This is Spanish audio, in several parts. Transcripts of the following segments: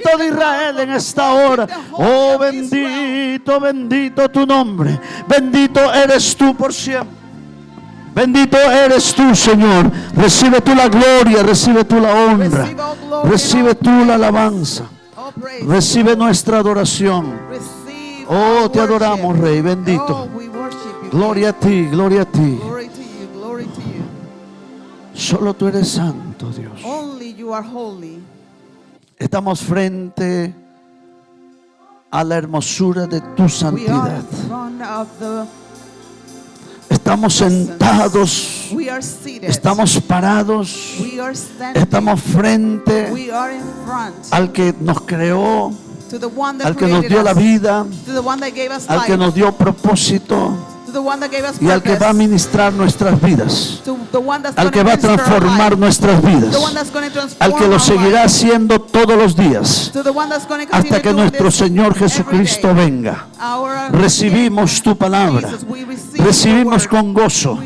Santo de Israel en esta hora. Oh, bendito, bendito tu nombre. Bendito eres tú por siempre. Bendito eres tú, Señor. Recibe tú la gloria, recibe tú la honra, recibe tú la alabanza, recibe nuestra adoración. Oh, te adoramos, Rey bendito. Gloria a ti, gloria a ti. Solo tú eres santo, Dios. Estamos frente a la hermosura de tu santidad. Estamos sentados, estamos parados, estamos frente al que nos creó, al que nos dio la vida, al que nos dio propósito y al que va a ministrar nuestras vidas, al que va a transformar nuestras vidas, al que lo seguirá haciendo todos los días hasta que nuestro Señor Jesucristo venga. Recibimos tu palabra, recibimos con gozo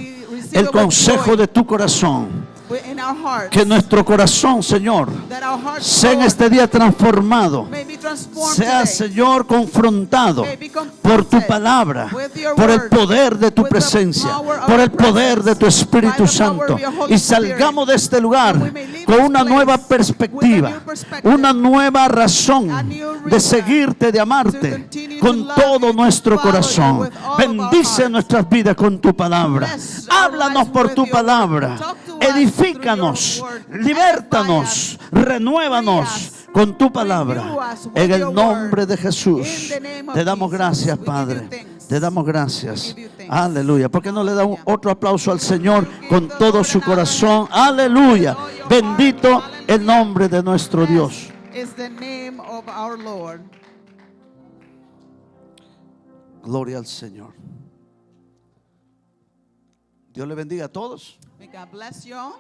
el consejo de tu corazón. Que nuestro corazón, Señor, sea en este día transformado, sea, Señor, confrontado por tu palabra, por el poder de tu presencia, por el poder de tu Espíritu Santo, y salgamos de este lugar con una nueva perspectiva, una nueva razón de seguirte, de amarte con todo nuestro corazón. Bendice nuestras vidas con tu palabra. Háblanos por tu palabra. Edifícanos, libértanos, renuévanos con tu palabra. En el nombre de Jesús te damos gracias, Padre. Te damos gracias. Aleluya. ¿Por qué no le da otro aplauso al Señor con todo su corazón? Aleluya. Bendito el nombre de nuestro Dios. Gloria al Señor. Dios le bendiga a todos. May God bless you all.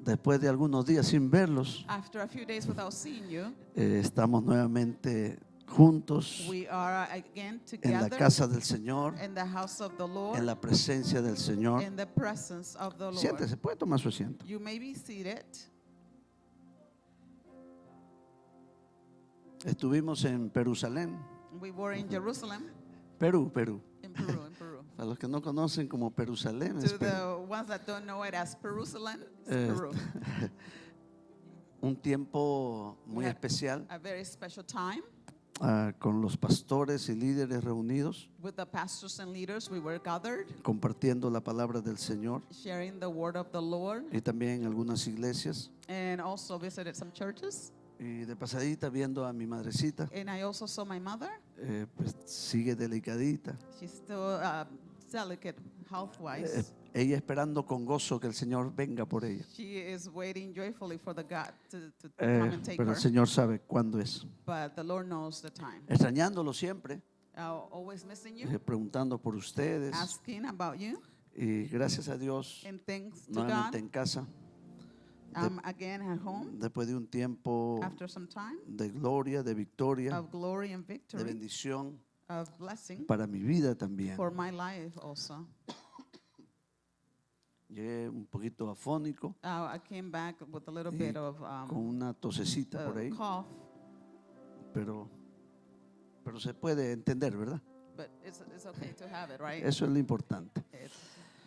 Después de algunos días sin verlos, After a few days without seeing you, estamos nuevamente juntos we are again en la together casa del Señor, in the house of the Lord, en la presencia del Señor. in the presence of the Lord. Siéntese, puede tomar su asiento. You may be seated. Estuvimos en Jerusalén, We were in Jerusalem, Perú. in Peru, in Peru. Para los que no conocen como Jerusalén, es To Perú. the ones that don't know it as Jerusalem, it's Eh, Peru. Un tiempo muy We had especial a very special time con los pastores y líderes reunidos, with the pastors and leaders. We were gathered, compartiendo la palabra del Señor, sharing the word of the Lord, y también en algunas iglesias. and also visited some churches. Y de pasadita viendo a mi madrecita, And I also saw my mother. pues sigue delicadita. She's still delicate health-wise. Ella esperando con gozo que el Señor venga por ella. She is waiting joyfully for the God to come and take Pero her. el Señor sabe cuándo es. But the Lord knows the time. Extrañándolo siempre, Always missing you, preguntando por ustedes. asking about you, Y gracias a Dios, and thanks to nuevamente God, en casa, I'm again at home después de un tiempo after some time de gloria, de victoria, of glory and de victory, bendición of blessing para mi vida también. for my life also. Llegué un poquito afónico, I came back with a little y bit of con una tosecita por ahí, cough, pero se puede entender, ¿verdad? but it's okay to have it, right? Eso es lo importante. It's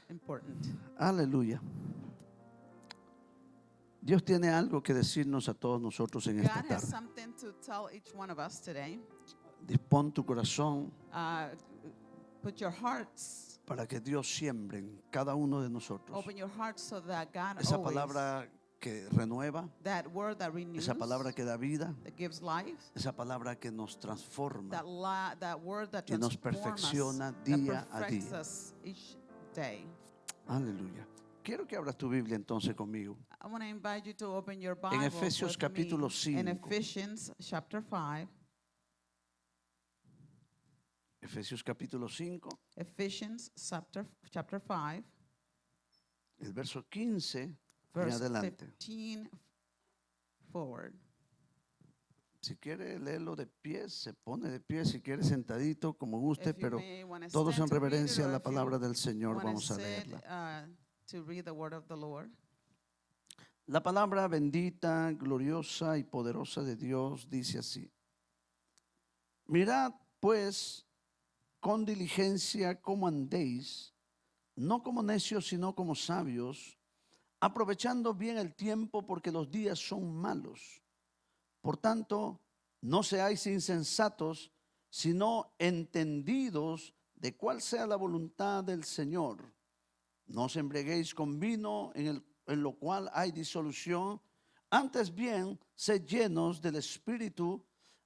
important. Aleluya. Dios tiene algo que decirnos a todos nosotros en esta God has tarde. something to tell each one of us today. Dispón tu corazón Put your hearts, para que Dios siembre en cada uno de nosotros open your hearts so that God esa always, palabra que renueva, that word that renews, esa palabra que da vida, that gives life, esa palabra que nos transforma that word that y nos transforms us, perfecciona that día a perfects día. us each day. Aleluya. Quiero que abras tu Biblia entonces conmigo. I want to invite you to open your Bible En Efesios with capítulo me 5. in Ephesians chapter 5. Efesios capítulo 5, Ephesians chapter 5, el verso 15 en verse adelante. 15 forward. Si quiere leerlo de pie, se pone de pie. Si quiere sentadito, como guste, If you pero may wanna todos en stand to read it, reverencia a or la if you palabra del Señor wanna vamos a sit, leerla. to read the word of the Lord. La palabra bendita, gloriosa y poderosa de Dios dice así: mirad pues con diligencia cómo andéis, no como necios, sino como sabios, aprovechando bien el tiempo, porque los días son malos. Por tanto, no seáis insensatos, sino entendidos de cuál sea la voluntad del Señor. No os embriaguéis con vino en lo cual hay disolución, antes bien, sed llenos del Espíritu,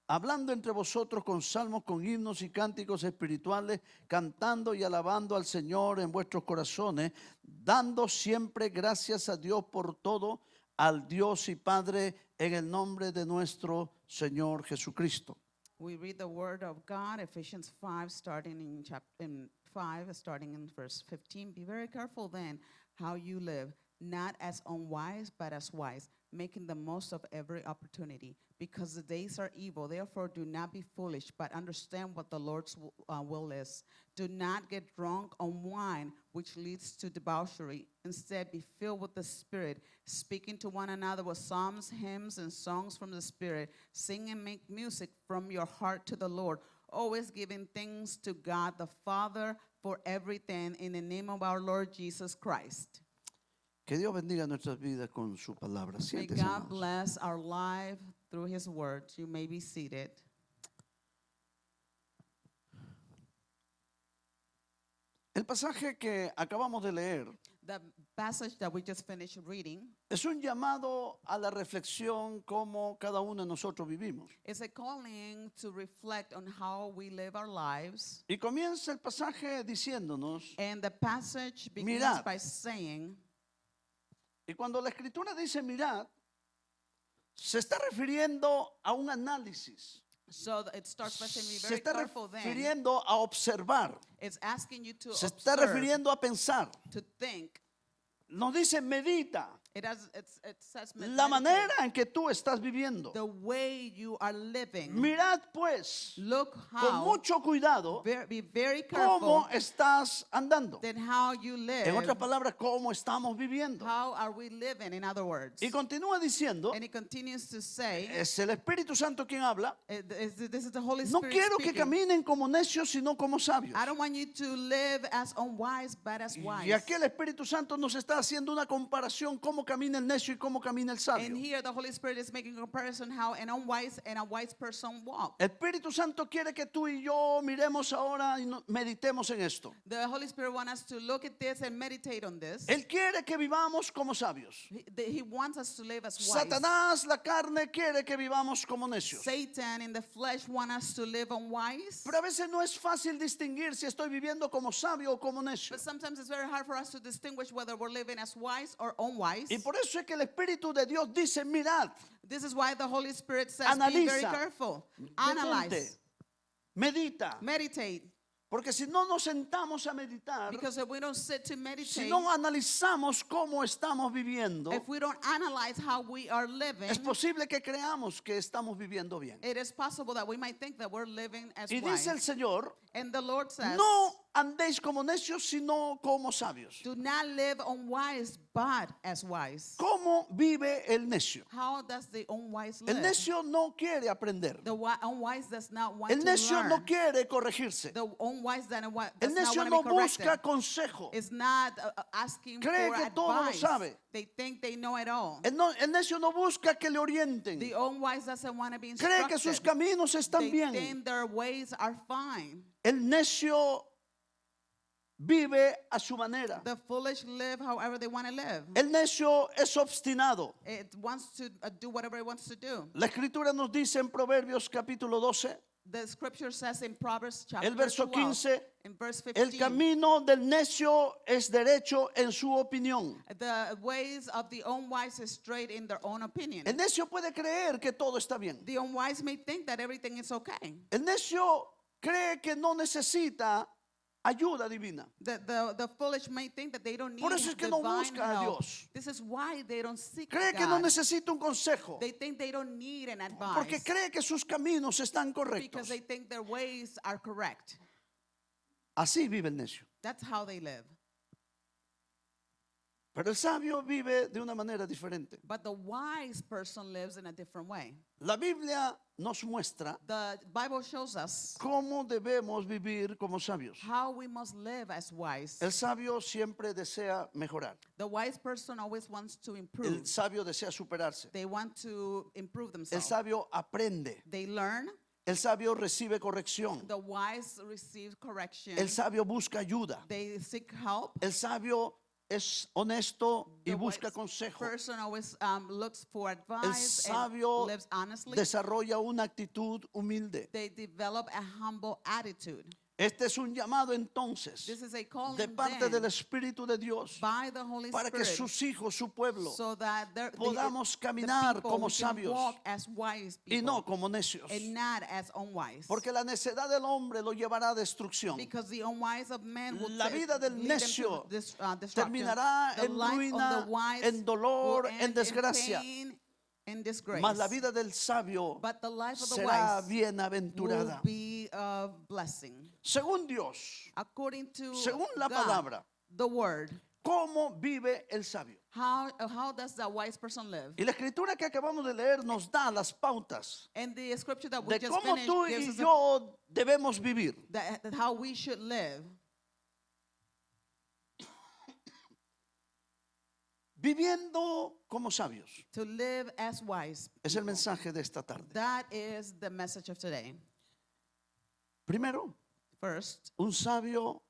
hablando entre vosotros con salmos, con himnos y cánticos espirituales, cantando y alabando al Señor en vuestros corazones, dando siempre gracias a Dios por todo, al Dios y Padre, en el nombre de nuestro Señor Jesucristo. We read the word of God, Ephesians 5, starting in 5, starting in verse 15. Be very careful then how you live, not as unwise, but as wise, making the most of every opportunity, because the days are evil. Therefore, do not be foolish, but understand what the Lord's will is. Do not get drunk on wine, which leads to debauchery. Instead, be filled with the Spirit, speaking to one another with psalms, hymns, and songs from the Spirit. Sing and make music from your heart to the Lord, always giving thanks to God the Father for everything in the name of our Lord Jesus Christ. Que Dios bendiga nuestras vidas con su palabra. May Siéntese, God amados. bless our life through his word. You may be seated. El pasaje que acabamos de leer The passage that we just finished reading es un llamado a la reflexión como cada uno de nosotros vivimos. is a calling to reflect on how we live our lives. Y comienza el pasaje diciéndonos, And the passage begins Mirad. by saying, y cuando la escritura dice mirad, se está refiriendo a un análisis, so it starts by saying, be se very está careful then. refiriendo a observar, It's asking you to se está observe, refiriendo a pensar. to think. Nos dice medita It says la meditate, manera en que tú estás viviendo. the way you are living. Mirad pues Look con how, mucho cuidado be very cómo careful estás andando. then how you live. En otras palabras, cómo estamos viviendo. How are we living, in other words? Y continúa diciendo, And it continues to say, es el Espíritu Santo quien habla. this is the Holy No Spirit quiero que speaking. caminen como necios, sino como sabios. I don't want you to live as unwise, but as wise. Y aquí el Espíritu Santo nos está haciendo una comparación cómo camina el necio y cómo camina el And sabio. here the Holy Spirit is making a comparison how an unwise and a wise person walk. El Espíritu Santo quiere que tú y yo miremos ahora y meditemos en esto. The Holy Spirit wants us to look at this and meditate on this. Él quiere que vivamos como sabios. He wants us to live as wise. Satanás, la carne, quiere que vivamos como necios. Satan in the flesh wants us to live unwise. Pero a veces no es fácil distinguir si estoy viviendo como sabio o como necio. But sometimes it's very hard for us to distinguish whether we're living as wise or unwise. Y por eso es que el Espíritu de Dios dice, mirad, This is why the Holy Spirit says, Analiza. be very careful. Analyze. medita. Meditate. Porque si no nos sentamos a meditar, Because if we don't sit to si meditate, no analizamos cómo estamos viviendo, if we don't analyze how we are living, es posible que creamos que estamos viviendo bien. it is possible that we might think that we're living as Y wise. dice el Señor, And the Lord says, no andéis como necios, sino como sabios. do not live unwise, but as wise. ¿Cómo vive el necio? How does the unwise El live? necio no quiere aprender. The unwise does not want El to necio learn. no quiere corregirse. The unwise does not El necio want no to be corrected. busca consejo. Is not asking Cree for que todo lo advice. sabe. They think they know it all. El necio no busca que le orienten. The unwise doesn't want to be Cree instructed. que sus caminos están They bien. think their ways are fine. El necio vive a su manera. The foolish live however they want to live. El necio es obstinado. It wants to do whatever it wants to do. La escritura nos dice en Proverbios capítulo 12, The scripture says in Proverbs chapter el verso 12, 15, in verse el 15, camino del necio es derecho en su opinión. the ways of the unwise is straight in their own opinion. El necio puede creer que todo está bien. The unwise may think that everything is okay. El necio cree que no necesita ayuda divina. The foolish may think that they don't need Por eso es que no divine busca a help. Dios. This is why they don't seek Cree que God. no necesita un consejo. They think they don't need an advice Porque cree que sus caminos están because correctos. they think their ways are correct. Así vive el necio. That's how they live. Pero el sabio vive de una manera diferente. But the wise person lives in a different way. La Biblia nos muestra The Bible shows us cómo debemos vivir como sabios. how we must live as wise. El sabio siempre desea mejorar. The wise person always wants to El improve. sabio desea superarse. They want to improve El themselves. sabio aprende. They learn. El sabio recibe corrección. The wise receive correction. El sabio busca ayuda. They seek help. El sabio es honesto y The busca wise consejo. person always looks for El advice sabio and lives honestly. desarrolla una actitud humilde. They develop a humble attitude. Este es un llamado entonces This is a calling de parte then del Espíritu de Dios by the Holy para que Spirit sus hijos, su pueblo, so that podamos the caminar people como we can sabios walk as wise y people no como necios. and not as unwise. Porque la necedad del hombre lo llevará a destrucción. Because the unwise of men will La vida del lead them to necio destruction. terminará The en life ruina, of the wise en dolor, will en end desgracia. in pain and disgrace. Mas la vida del sabio But the life of the será wise will bienaventurada. be a blessing. Según Dios, According to según la God, palabra, the word, ¿cómo vive el sabio? how does the wise person live? Y la escritura que acabamos de leer nos da las pautas And the scripture that we de just cómo finished tú gives y us yo debemos vivir. that how we should live. Viviendo como sabios. To live as wise. Es el mensaje de esta tarde. That is the message of today. Primero, First, un sabio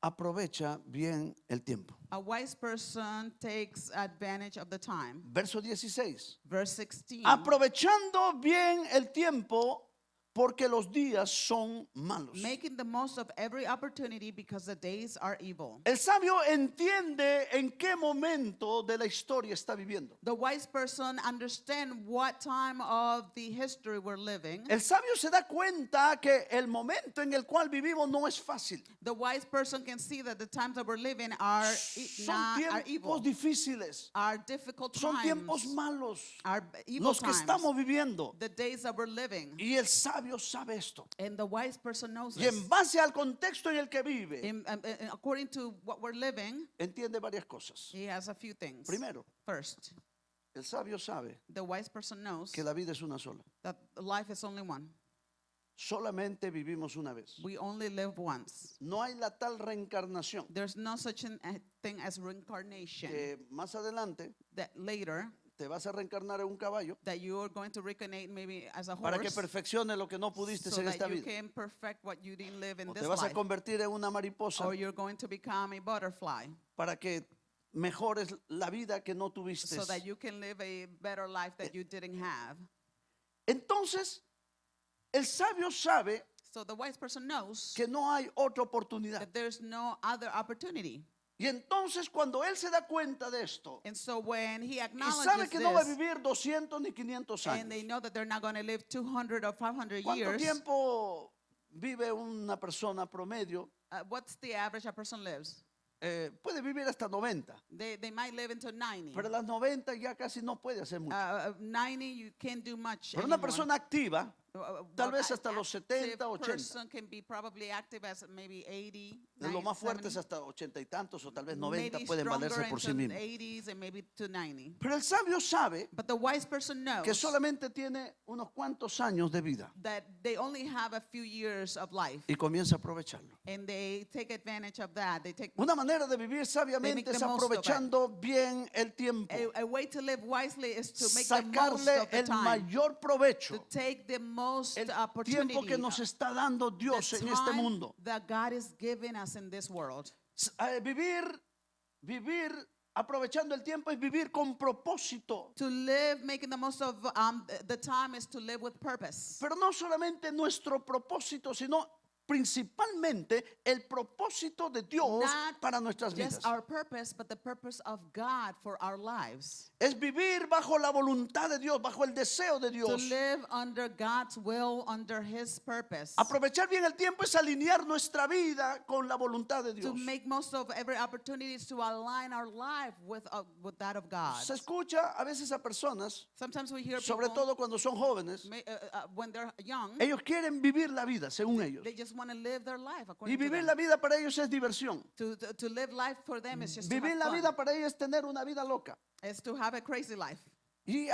aprovecha bien el tiempo. a wise person takes advantage of the time. Verso 16. Verse 16. Aprovechando bien el tiempo porque los días son malos. Making the most of every opportunity because the days are evil. El sabio entiende en qué momento de la historia está viviendo. The wise person understands what time of the history we're living. El sabio se da cuenta que el momento en el cual vivimos no es fácil. The wise person can see that the times that we're living are Son are evil. tiempos difíciles. Are difficult Son tiempos times. malos. Are evil Los que times. estamos viviendo. The days that we're living. Y el sabio sabe esto. And the wise person knows Y this. en base al contexto en el que vive, According to what we're living, entiende varias cosas. he has a few things. Primero, First, el sabio sabe the wise person knows que la vida es una sola. that life is only one. Solamente vivimos una vez. We only live once. No hay la tal reencarnación There's no such a thing as reincarnation. que más adelante That later, te vas a reencarnar en un caballo that you are going to reincarnate maybe as a para que horse, perfeccione lo que no pudiste so en that esta you vida. can perfect what you didn't live in O this te vas a life. convertir en una mariposa Or you're going to become a butterfly, para que mejores la vida que no tuviste. so that you can live a better life that you didn't have. Entonces, el sabio sabe So the wise person knows que no hay otra oportunidad. that there's no other opportunity. Y entonces cuando él se da cuenta de esto And so when he y acknowledges sabe que no va a this, vivir 200 ni 500 and they años. know that they're not going to live 200 or 500 ¿Cuánto years, tiempo vive una persona promedio? what's the average a person lives? Puede vivir hasta 90, They might live until 90. pero a las 90 ya casi no puede hacer mucho. 90, you can't do much Pero una anymore. persona activa, tal vez An hasta los active 70, 80. person can be probably active as maybe 80, Lo más 90, fuerte es 70, hasta 80 y tantos o tal vez 90 maybe pueden stronger valerse por sí into mismos. 80s and maybe to 90. Pero el sabio sabe But the wise person knows que solamente tiene unos cuantos años de vida that they only have a few years of life, y comienza a aprovecharlo. and they take advantage of that. They take Una manera de vivir sabiamente es the most of it. aprovechando bien el tiempo, a way to live wisely is to make the most sacarle of the el time, mayor provecho, to take the most el opportunity, tiempo que nos está dando the Dios en este time mundo. that God is giving us in this world. Vivir aprovechando el tiempo es vivir con propósito. To live, making the most of the time is to live with purpose. Pero no solamente nuestro propósito, sino principalmente el propósito de Dios Not para nuestras vidas. just our purpose, but the purpose of God for our lives. Es vivir bajo la voluntad de Dios, bajo el deseo de To Dios. live under God's will, under His purpose. Aprovechar bien el tiempo es alinear nuestra vida con la voluntad de To Dios. make most of every opportunity is to align our life with that of God. Se escucha a veces a personas, Sometimes we hear sobre people, todo cuando son jóvenes, when they're young, ellos quieren vivir la vida según ellos. they just want to live their life Y according to vivir them. la vida para ellos es diversión. To live life for them is just to Vivir have la fun. vida para ellos es tener una vida loca. It's to have a crazy life. Y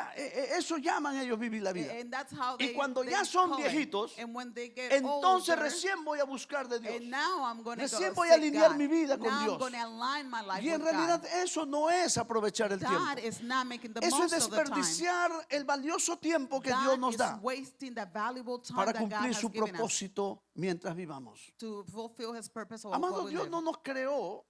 eso llaman ellos vivir la vida. And that's how Y they, cuando they ya son call it. viejitos, And when they get entonces older, recién voy a buscar de Dios. and now I'm going to Recién go voy a seek alinear God. mi vida con Now I'm Dios. going to align my life Y en with realidad God. eso no es aprovechar el God tiempo. is not making the Eso es most of the time. desperdiciar el valioso tiempo que Dios God nos is da wasting the valuable time para that God cumplir has su given us propósito mientras vivamos. to fulfill His purpose of Amados, what we Dios live. no nos creó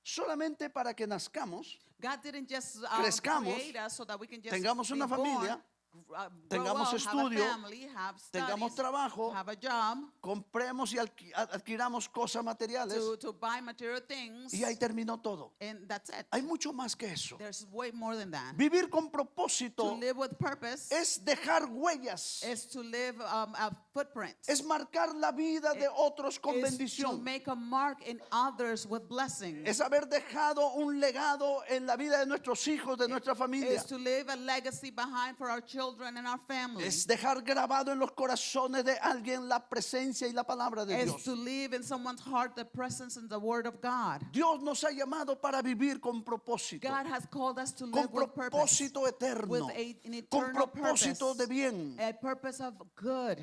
solamente para que nazcamos, God didn't just crezcamos, create us so that we can just tengamos una be born, familia, grow tengamos up, estudio, have a family, have tengamos studies, trabajo, have a job, compremos y adquiramos cosas materiales to buy material things, y ahí terminó todo. and that's it. Hay mucho más que eso. There's way more than that. Vivir con To propósito live with purpose es dejar huellas, is to live a footprint. es marcar la vida de otros con Is to bendición. make a mark in others with blessing. Es haber dejado un legado en la vida de nuestros hijos, de nuestra familia. Is to leave a legacy behind for our children and our family. Es dejar grabado en los corazones de alguien la presencia y la palabra de Is Dios. to leave in someone's heart the presence and the word of God. Dios nos ha llamado para vivir con propósito, God has called us to con live with purpose, propósito eterno, with an con eternal propósito purpose, de bien. a purpose of good.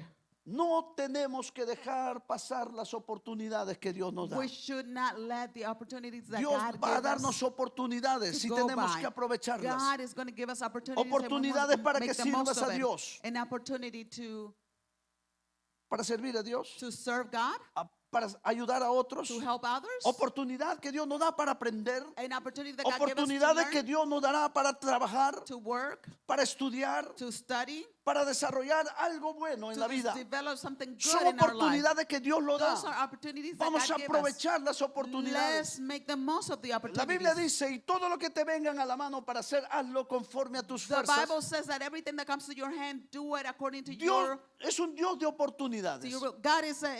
No tenemos que dejar pasar las oportunidades que Dios nos da. We should not let the opportunities that Dios God va a gives darnos us oportunidades to si go tenemos by. que aprovecharlas. God is going to give us opportunities, Oportunidades and we para must que make the most sirvas of a it. Dios. An opportunity to Para servir a Dios, serve God, para ayudar a otros. to help others. Oportunidad que Dios nos da para aprender. An opportunity that God gives us to Oportunidades que learn, Dios nos dará para trabajar, to work, para estudiar, to study, para desarrollar algo bueno en to la vida. develop something good Son in our life. oportunidades que Dios lo da. Those are opportunities that Vamos a God gives us. aprovechar las oportunidades. Let's make the most of the La opportunities. Biblia dice, y todo lo que te vengan a la mano para hacer, hazlo conforme a tus The Bible fuerzas. says that everything that comes to your hand, do it according to Dios your. es un Dios de oportunidades. To your God is a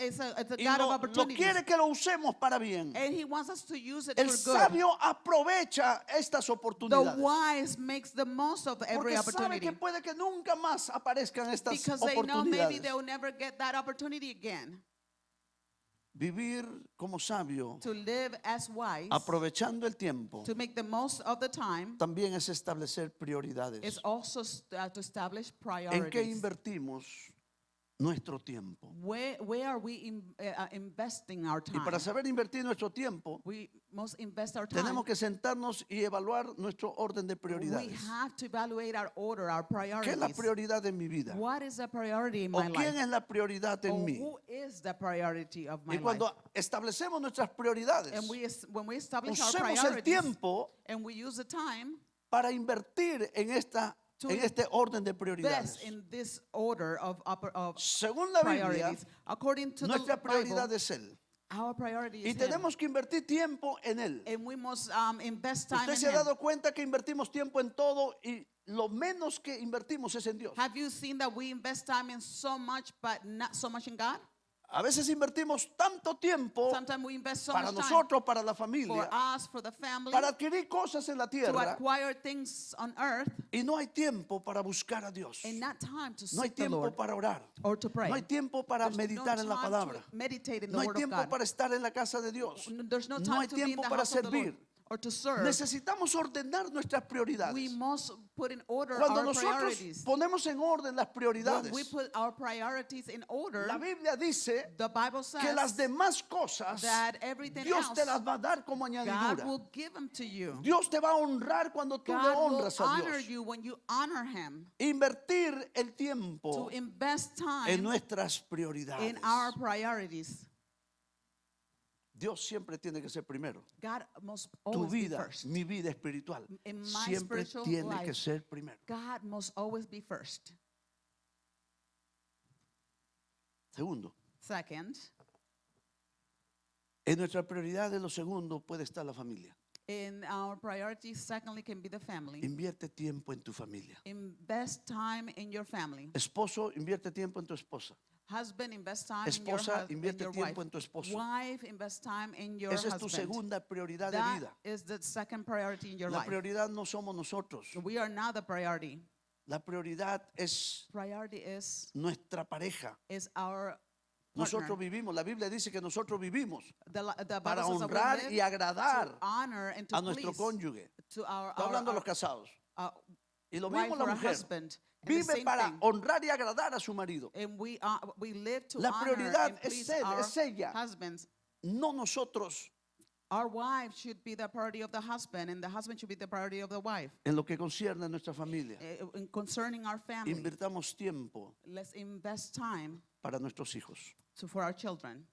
Y God of lo opportunities, quiere que lo usemos para bien. and He wants us to use it El for good. sabio aprovecha estas The oportunidades. wise makes the most of every Porque sabe opportunity que puede que nunca más aparezcan estas because they know maybe oportunidades. they'll never get that opportunity again. Vivir como sabio, To live as wise, aprovechando el tiempo, to make the most of the time, también es establecer is prioridades. also to establish ¿En qué priorities. invertimos nuestro tiempo? Where are we investing our Y time? para saber invertir nuestro tiempo, We must invest our time. tenemos que sentarnos y evaluar nuestro orden de We prioridades. have to evaluate our order, our ¿Qué es la priorities. prioridad en mi vida? What is the priority in ¿O my quién life? es la prioridad Or en mí? who is the priority of my Y cuando life? establecemos nuestras prioridades, And when we establish our usemos el priorities tiempo and we use the time para invertir en este orden de prioridades. best in this order of Según la Biblia, priorities, according to the nuestra prioridad Bible, es Él. our priority Y is Him. tenemos que invertir tiempo en Él. And we must invest time Usted in se ha Him. dado cuenta que invertimos tiempo en todo y lo menos que invertimos es en Dios. Have you seen that we invest time in so much, but not so much in God? A veces invertimos tanto tiempo Sometimes we invest so para much time nosotros, para la for familia, us, for the family, para adquirir cosas en la to tierra acquire things on earth, y no hay tiempo para buscar a Dios. and not time to No hay seek the tiempo Lord para orar. or to pray. No hay tiempo para There's meditar no en la time palabra. to meditate in the No hay Word of tiempo God. para estar en la casa de Dios. There's no No time hay to be in tiempo the para house of the Lord servir. or to serve. Necesitamos ordenar nuestras We prioridades. must put in order Cuando our nosotros priorities. ponemos en orden las When prioridades, we put our priorities in order, la Biblia dice the Bible que las says demás cosas that everything Dios te else, las va a dar como God añadidura. will give them to you. Dios te va a honrar cuando tú le God will honras a honor Dios. you when you honor Him. Invertir el To tiempo invest en time nuestras prioridades. in our priorities. Dios siempre tiene que ser primero. God must Tu always be vida, first. mi vida espiritual, In my siempre spiritual tiene life, que ser primero. God must always be first. Segundo, Second, en nuestra prioridad de lo segundo puede estar la familia. in our priorities, secondly, can be the family. Invierte tiempo en tu familia. Invest time in your family. Esposo, invierte tiempo en tu esposa. Husband, invest time in Esposa, in invierte your tiempo wife. en tu esposo. Wife, invest time in your Esa es tu husband. segunda prioridad de That vida. is the second priority in your La life. prioridad no somos nosotros. We are not the priority. La prioridad es Priority is nuestra pareja. our Nosotros vivimos, la Biblia dice que nosotros vivimos The para Bible says that we honrar live y agradar to honor and to a nuestro please cónyuge. to Está hablando de los casados. our Y lo wife mismo la or our mujer. husband. And the Vive same para thing. honrar y agradar a su marido. And we live to La honor prioridad and es please él, our es ella. husbands. No nosotros, Our wife should be the priority of the husband, and the husband should be the priority of the wife. en lo que concierne a nuestra familia. Concerning our family, Invirtamos tiempo let's invest time para nuestros hijos. for our children.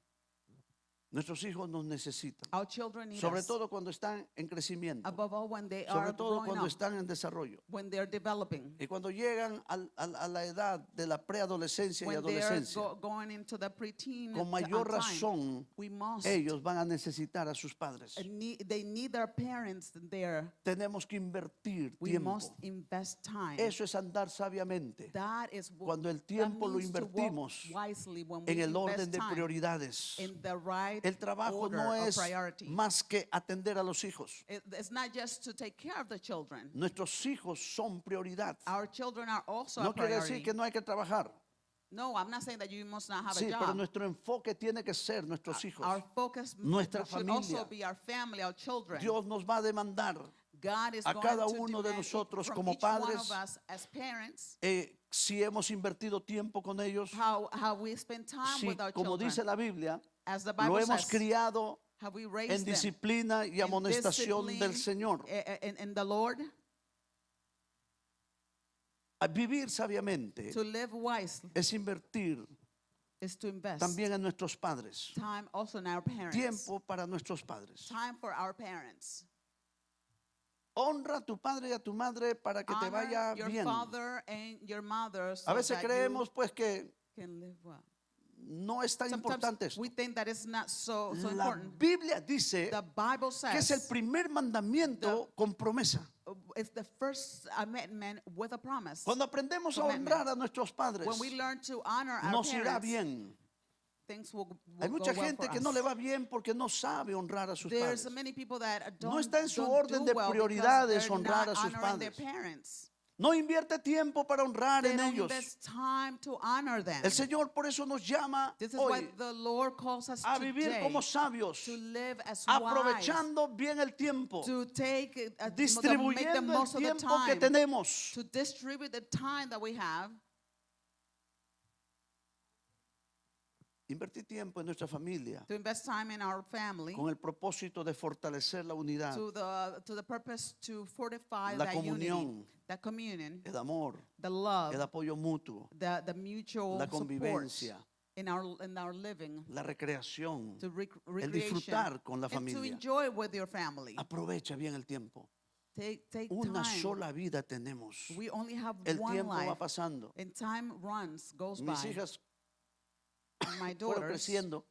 Nuestros hijos nos necesitan. Our children need Sobre us. todo cuando están en crecimiento. Above all, when they Sobre are todo growing cuando up, están en desarrollo. when they're developing, Y cuando llegan a la edad de la preadolescencia y when they're adolescencia, going into the preteen con mayor time, razón, we must. ellos van a necesitar a sus padres. They need their parents there. Tenemos que invertir We must tiempo. invest time. Eso es andar sabiamente. That is Cuando el that tiempo lo means to walk invertimos wisely when we en el invest orden de time prioridades. in the right El trabajo order no of es priority. más que atender a los hijos. It's not just to take care of the children. Nuestros hijos son prioridad. Our children are also No a quiere priority. decir que no hay que trabajar. No, I'm not saying that you must not have Sí, a pero job. nuestro enfoque tiene que ser nuestros hijos. Our focus Nuestra should also familia. be our family, our children. Dios nos va a demandar God is a going cada to uno de demand nosotros from como each one padres, of us as parents si hemos invertido tiempo con ellos, how we spend time si, with our como children. dice la Biblia, As the lo Bible hemos says, criado have we en raised them disciplina y in amonestación discipline, del Señor. in the Lord. A vivir sabiamente To live wisely es invertir is to invest también en nuestros padres. time also in our parents. Tiempo para nuestros padres. Time for our parents. Honra a tu padre y a tu madre para que te Honor vaya your bien. father and your mother so A veces that creemos pues que you can live well. no es tan Sometimes importante esto. we think that it's not so La important. Biblia dice The Bible que es el says primer mandamiento con promesa. it's the first amendment with a promise. Cuando aprendemos a Commandment. honrar a nuestros padres, When we learn to honor our nos irá parents, bien. things will Hay go mucha well gente for que us. no le va bien porque no sabe honrar a sus There's padres. many people that No don't, está en su don't orden do de well prioridades because they're honrar not a sus honoring their padres. parents. No invierte tiempo para honrar They en don't ellos. invest time to honor them. El Señor por eso nos llama This is why hoy the Lord calls us a vivir today como sabios, to live as aprovechando bien el tiempo, wise, to take make the distribuyendo el most of the tiempo que time, tenemos. to distribute the time that we have. Invertir tiempo en nuestra familia To invest time in our family, con el propósito de fortalecer la unidad, to the purpose to fortify la that unity, comunión, that communion, el amor, the love, el apoyo mutuo, the mutual la support convivencia, in our living, la recreación, to el recreation, disfrutar con la and to familia. enjoy with your family. Aprovecha bien el tiempo. Take Una time. sola vida tenemos. We only have El one tiempo va life, pasando. and time goes Mis by. hijas My fueron daughters, creciendo.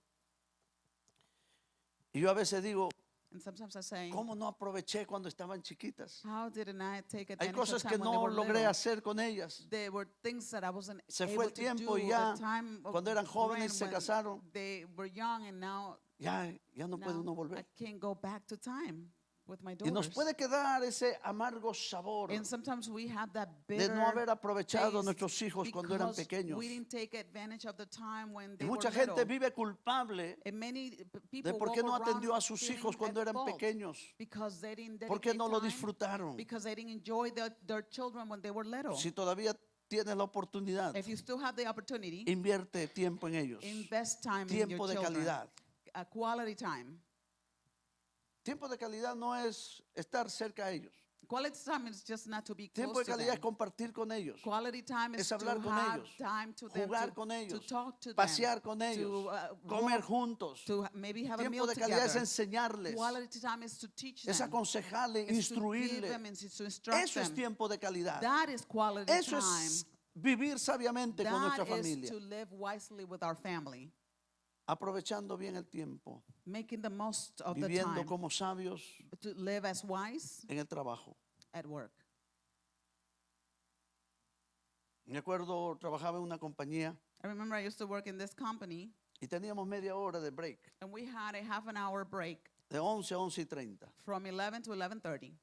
Y yo a veces digo, and sometimes I say, ¿cómo no aproveché cuando estaban chiquitas? how didn't I take Hay advantage cosas of que time when they no were logré little? hacer con ellas. There were things that I wasn't Se able fue el to tiempo do. y ya, The time of cuando eran jóvenes when- se when casaron. They were young, and now, Ya no puede uno now I volver. can't go back to time with my Y nos daughters. puede quedar ese amargo sabor And sometimes we have that de bitter no haber aprovechado a taste nuestros hijos cuando eran because pequeños. we didn't take advantage of the time when Y they were mucha little. gente vive culpable And many de people por walk qué no around atendió a sus feeling hijos cuando at eran fault pequeños. because they didn't ¿Por qué dedicate no lo time, disfrutaron? because they didn't enjoy their children when they were little. Si todavía tienes la oportunidad, If you still have the opportunity, invierte tiempo en ellos. invest time in Tiempo your de children. calidad. A quality time. Tiempo de calidad no es estar cerca a ellos. Quality time is just not to be Tiempo de close to calidad es them. compartir con ellos, Quality time is es to hablar con have ellos, time to them, jugar con to ellos, talk to them, pasear con ellos, comer walk, juntos. to maybe have a Tiempo meal de calidad es together. enseñarles, Quality time is to teach es them, aconsejarles, is to give instruirles. them and to instruct Eso es them. tiempo de calidad. That is quality Eso time. es vivir sabiamente con nuestra That is familia, to live wisely with our family, aprovechando bien el tiempo, making the most of the viviendo time, como sabios to live as wise en el trabajo. at work. Me acuerdo, trabajaba en una compañía I remember I used to work in this company, y teníamos media hora de break, and we had a half an hour break de 11 a 11:30. from 11 to 11:30,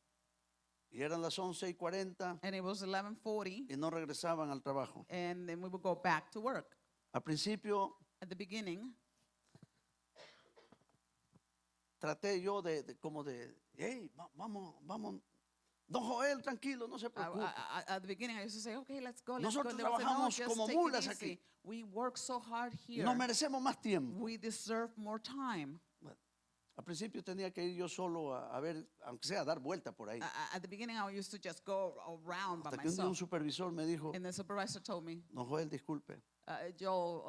Y eran las 11:40 and it was 11:40, y no regresaban al trabajo. and then we would go back to work. Al principio At the beginning, traté yo hey, vamos. Don Joel, tranquilo, no se preocupe. at the beginning, I used to say, okay, let's go. Nosotros They would say, no, trabajamos just como take it mulas easy. aquí. We work so hard here. Nos merecemos más tiempo. We deserve more time. Bueno, al principio tenía que ir yo solo a ver, aunque sea a dar vuelta por ahí. At the beginning, I used to just go around by Hasta que un día un myself. supervisor me dijo, And the supervisor told me, Don Joel, disculpe, Joel,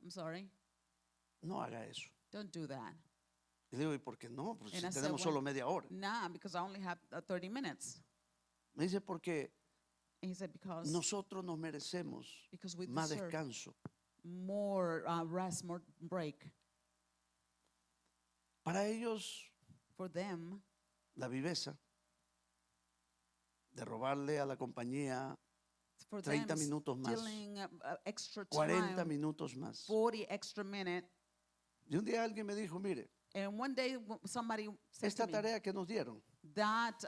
I'm sorry, no haga eso. don't do that. Y le digo, ¿y por qué no? Pues And si I said, tenemos solo media hora. Nah, because I only have 30 minutes. Me dice, porque And he said, because nosotros nos merecemos we más deserve descanso. more rest, more break. Para ellos, For them, la viveza de robarle a la compañía for 30 them minutos más, stealing extra 40 time, minutos más. 40 extra minutes. Y un día alguien me dijo, mire, And one day somebody said esta to me, tarea que nos dieron that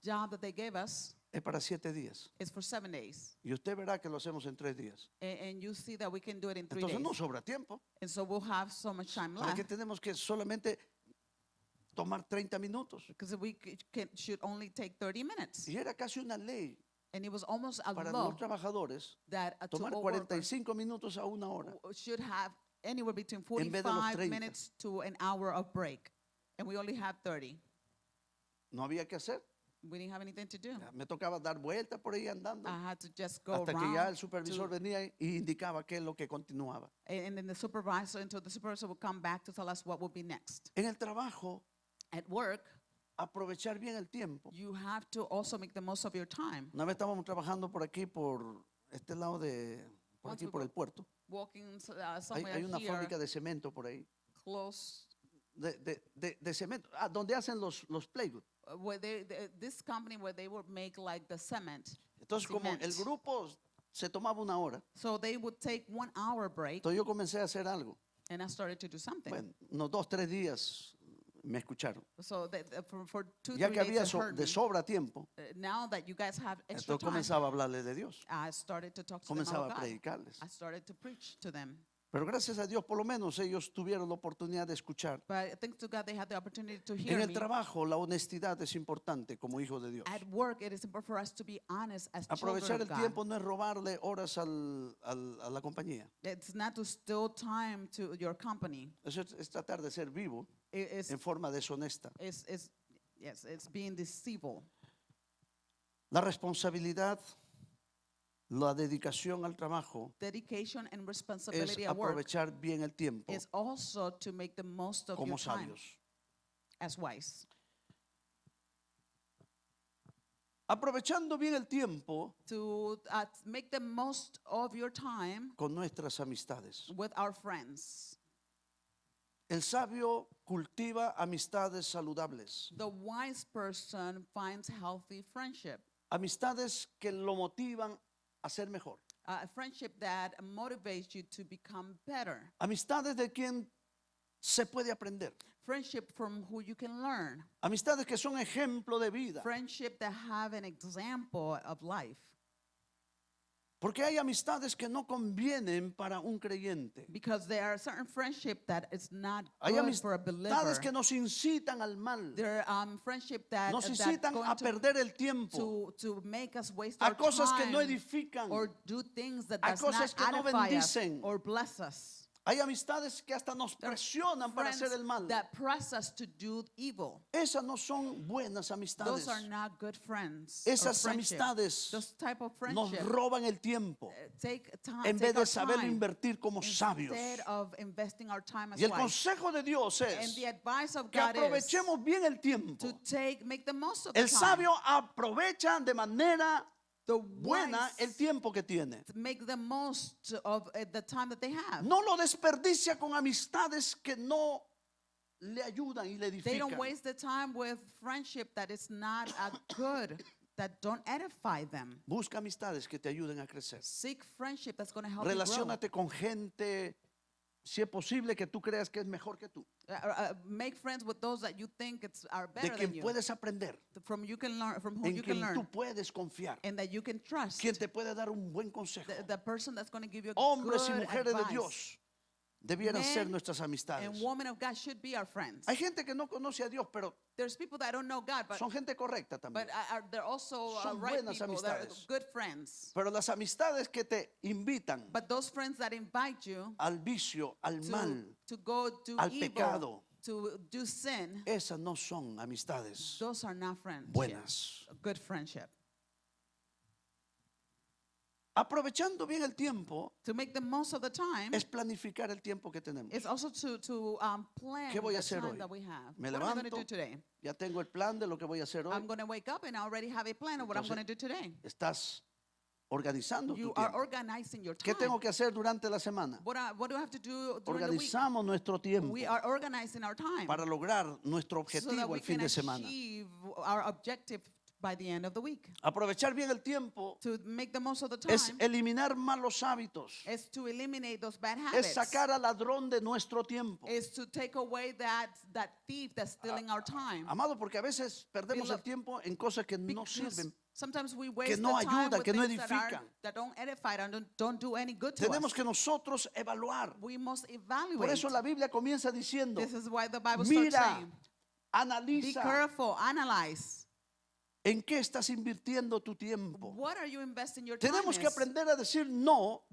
job that they gave us es para 7 días. is for 7 days. Y usted verá que lo hacemos en 3 días. And you see that we can do it in 3 Entonces days. no sobra tiempo. And so we'll have so much time ¿Para qué left. tenemos que solamente tomar 30 minutos? Because we should only take 30 minutes. Y era casi una ley And it was almost a para law los trabajadores that to tomar all workers 45 minutos a una hora. should have anywhere between En vez de los 45 30. minutes to an hour of break. And we only have 30. No había que hacer. We didn't have anything to do. Me tocaba dar vueltas por ahí andando. I had to just go Hasta que ya el around. supervisor venía y indicaba qué es lo que continuaba. And then the supervisor, until the supervisor would come back to tell us what would be next. En el trabajo, At work, aprovechar bien el tiempo. you have to also make the most of your time. Una vez estábamos trabajando por aquí, por este lado por Once aquí we por were el puerto. Walking Hay somewhere una here, fábrica de cemento por ahí. close, De cemento. Donde hacen los plywood. where this company where they would make like the cement. Entonces, como el Cement. grupo se tomaba una hora, So they would take 1 hour break, entonces yo comencé a hacer algo. and I started to do something. Bueno, unos 2, 3 días me escucharon. So for 2, Ya 3 que había days, they heard de me. sobra tiempo, Now that you guys have extra entonces time, comenzaba a hablarle de Dios. I started to talk to them Comenzaba about a God. predicarles. I started to preach to them. Pero gracias a Dios, por lo menos ellos tuvieron la oportunidad de escuchar. But thanks to God, they had the opportunity to hear En el me. trabajo, la honestidad es importante como hijo de Dios. At work, it is important for us to be honest as Aprovechar children el of God. tiempo no es robarle horas a la compañía. It's not to steal time to your company. Eso es tratar de ser vivo It's, en forma deshonesta. yes, it's being deceitful. La responsabilidad, la dedicación al trabajo Dedication and es responsibility at work aprovechar bien el tiempo is also to make the most of como your time sabios. as wise. Aprovechando bien el tiempo To make the most of your time con nuestras amistades. with our friends. El sabio cultiva amistades saludables. The wise person finds healthy friendship. Amistades que lo motivan a ser mejor. A friendship that motivates you to become better. Amistades de quien se puede aprender. Friendship from who you can learn. Amistades que son ejemplo de vida. Friendship that have an example of life. Porque hay amistades que no convienen para un creyente. Because there are certain friendship that is not Hay good for a believer. amistades que nos incitan al mal. There are friendship that Nos that incitan going a perder el tiempo. to make us waste A our cosas que no time edifican. or do things that A does not cosas que no edify us bendicen. or bless us. Hay amistades que hasta nos presionan para hacer el mal. That press us to do evil. Esas no son buenas amistades. Those are not good friends. or Esas friendship. amistades Those type of nos friendship roban el tiempo take time, en take vez de our saberlo time invertir como sabios. instead of investing our time as Y el wise. consejo de Dios And es the advice of que God is aprovechemos bien el tiempo. to make the most of the El time. sabio aprovecha de manera The buena wise el tiempo que tiene. to make the most of the time that they have. No lo desperdicia con amistades que no le ayudan y le They don't edifican. waste the time with friendship that is not good, that don't edify them. Busca amistades que te ayuden a crecer. Seek friendship that's going to help you grow. Relaciónate con gente, si es posible, que tú creas que es mejor que tú. Make friends with those that you think are De better than quien you. puedes aprender. From you can learn, from who En you can quien tú learn, puedes confiar. and that you can trust. Quien te puede dar un buen consejo. The person that's going to give you Hombres y good mujeres de advice. Dios debieran ser Men nuestras amistades. and women of God should be our friends. Hay gente que no conoce a Dios, pero There's people that don't know God, but son gente correcta también. they're also Son right buenas people. They're amistades. good friends. Pero las amistades que te invitan But those friends that invite you al vicio, al mal, to go do al evil, pecado, to do sin, esas no son amistades those are not friendship. buenas. A good friendship. Aprovechando bien el tiempo To make the most of the time es planificar el tiempo que tenemos. is also to plan ¿Qué voy a the hacer time hoy? that we have. Me What am I going to levanto, do today? ya tengo el plan de lo que voy a hacer hoy. I'm going to wake up and I already have a plan of what I'm Entonces, going to do today. Estás organizando tu You are tiempo. organizing your ¿Qué time. tengo que hacer durante la semana? What do I have to do during the week? Organizamos nuestro tiempo We are organizing our time para lograr nuestro so that objetivo we el fin can de semana. achieve our objective by the end of the week. Aprovechar bien el tiempo To make the most of the time es eliminar malos hábitos, is to eliminate those bad es habits. sacar al ladrón de nuestro tiempo. Is to take away that thief that's stealing our time. Amado, porque a veces perdemos el tiempo en cosas que no Because sirven. sometimes we waste no the time ayudan, with que no things edifican. that don't edify and don't do any good to Tenemos us. que nosotros evaluar. We must evaluate. Por eso la Biblia comienza diciendo, This is why the Bible starts mira, saying, be analiza careful, analyze. en qué estás invirtiendo tu tiempo. What are you investing your time Tenemos que is? aprender a decir no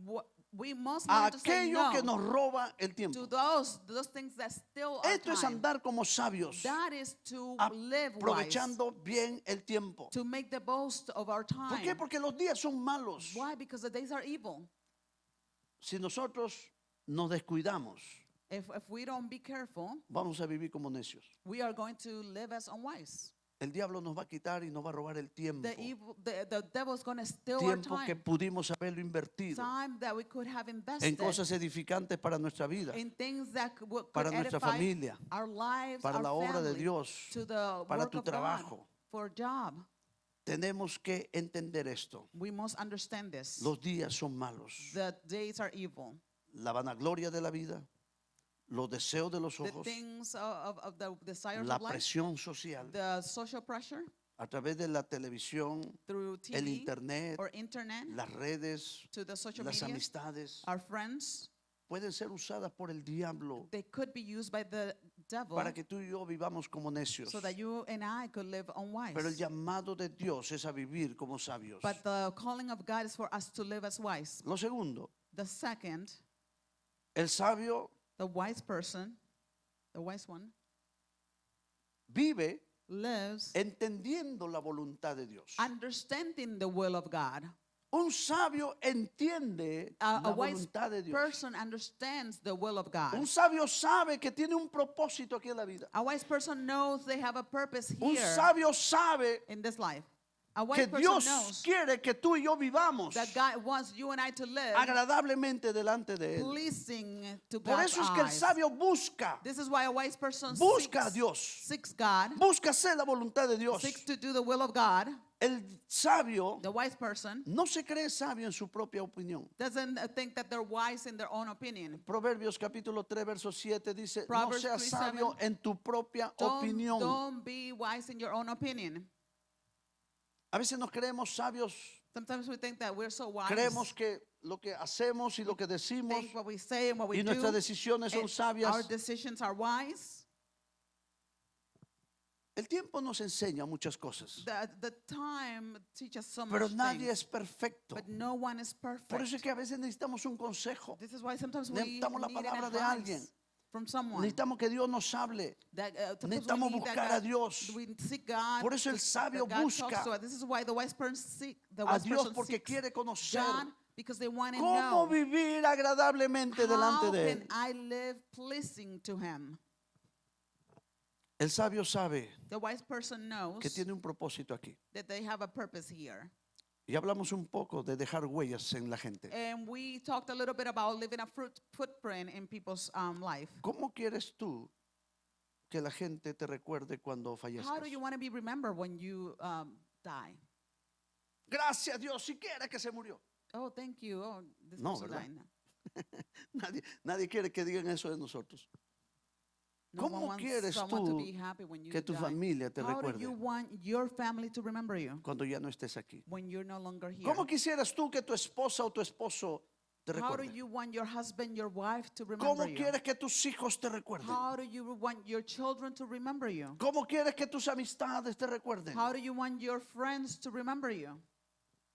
We must a learn to say aquello que no nos roba el to tiempo. those things that steal our Esto es time. andar como sabios, That is to live wise, aprovechando bien el tiempo. to make the most of our time. ¿Por qué? Porque los días son malos. Why? Because the days are evil. Si nosotros nos descuidamos, If we don't be careful, vamos a vivir como necios. we are going to live as unwise. El diablo nos va a quitar y nos va a robar el tiempo. The devil is going to steal our Tiempo que time. pudimos haberlo invertido Time that we could have en invested cosas edificantes para nuestra vida, in things that could para nuestra edify familia, our lives, para our la obra de family, Dios, to the para work tu of God, trabajo. for a job. Tenemos que entender esto. We must understand this. Los días son malos. The days are evil. La vanagloria de la vida, los deseos de los The ojos, things of the desires la of life, presión social the social pressure a través de la televisión, through el TV internet, or internet, las redes, to the social las media, amistades, our friends, pueden ser usadas por el diablo they could be used by the devil para que tú y yo vivamos como necios. so that you and I could live unwise. Pero el llamado de Dios es a vivir como sabios. But the calling of God is for us to live as wise. Lo segundo, The second, el sabio the wise person, the wise one, vive lives entendiendo la voluntad de Dios. understanding the will of God. Un sabio entiende A la wise voluntad de Dios. person understands the will of God. Un sabio sabe que tiene un propósito aquí en la vida. A wise person knows they have a purpose Un here sabio sabe in this life. A wise que person Dios knows quiere que tú y yo vivamos that God wants you and I to live agradablemente delante de Él. pleasing to Por God's eso es que el eyes. sabio busca This is why a wise person Busca a Dios. seeks God, busca hacer la voluntad de Dios. seeks to do the will of God. El sabio The wise person no se cree sabio en su propia opinión. doesn't think that they're wise in their own opinion. Proverbios capítulo 3 verso 7 dice, Proverbs no seas 3:7, sabio en tu propia opinión. Don't be wise in your own opinion. A veces nos creemos sabios, Sometimes we think that we're so wise. creemos que lo que hacemos y lo que decimos Think what we say and what we y do. nuestras decisiones son and sabias. Our decisions are wise. El tiempo nos enseña muchas cosas, The time teaches so pero much nadie things, es perfecto. but no one is perfect. Por eso es que a veces necesitamos un consejo, This is why sometimes we need necesitamos la an palabra de advice alguien. from someone. Necesitamos que Dios nos hable. Sometimes we Necesitamos need that buscar a God- Dios. We seek God. Por eso el that sabio God talks busca to us. This is why the wise person seek the a wise Dios person porque seeks quiere conocer God because they want to cómo know vivir agradablemente delante how de can Él. I live pleasing to Him. El sabio sabe The wise person knows que tiene un propósito aquí. that they have a purpose here. Y hablamos un poco de dejar huellas en la gente. And we talked a little bit about leaving a footprint in people's life. ¿Cómo quieres tú que la gente te recuerde cuando How fallezcas? do you want to be remembered when you die? Gracias a Dios, siquiera que se murió. Oh, thank you. Oh, this No, person ¿verdad? died. Nadie quiere que digan eso de nosotros. No ¿Cómo one wants quieres someone to tú be happy when you que tu die. familia te How do recuerde you want your family to remember you cuando ya no estés aquí? when you're no longer here? ¿Cómo quisieras tú que tu esposa o tu esposo te How do recuerden? you want your husband, your wife to remember ¿Cómo you? quieres que tus hijos te recuerden? How do you want your children to remember you? ¿Cómo quieres que tus amistades te recuerden? How do you want your friends to remember you?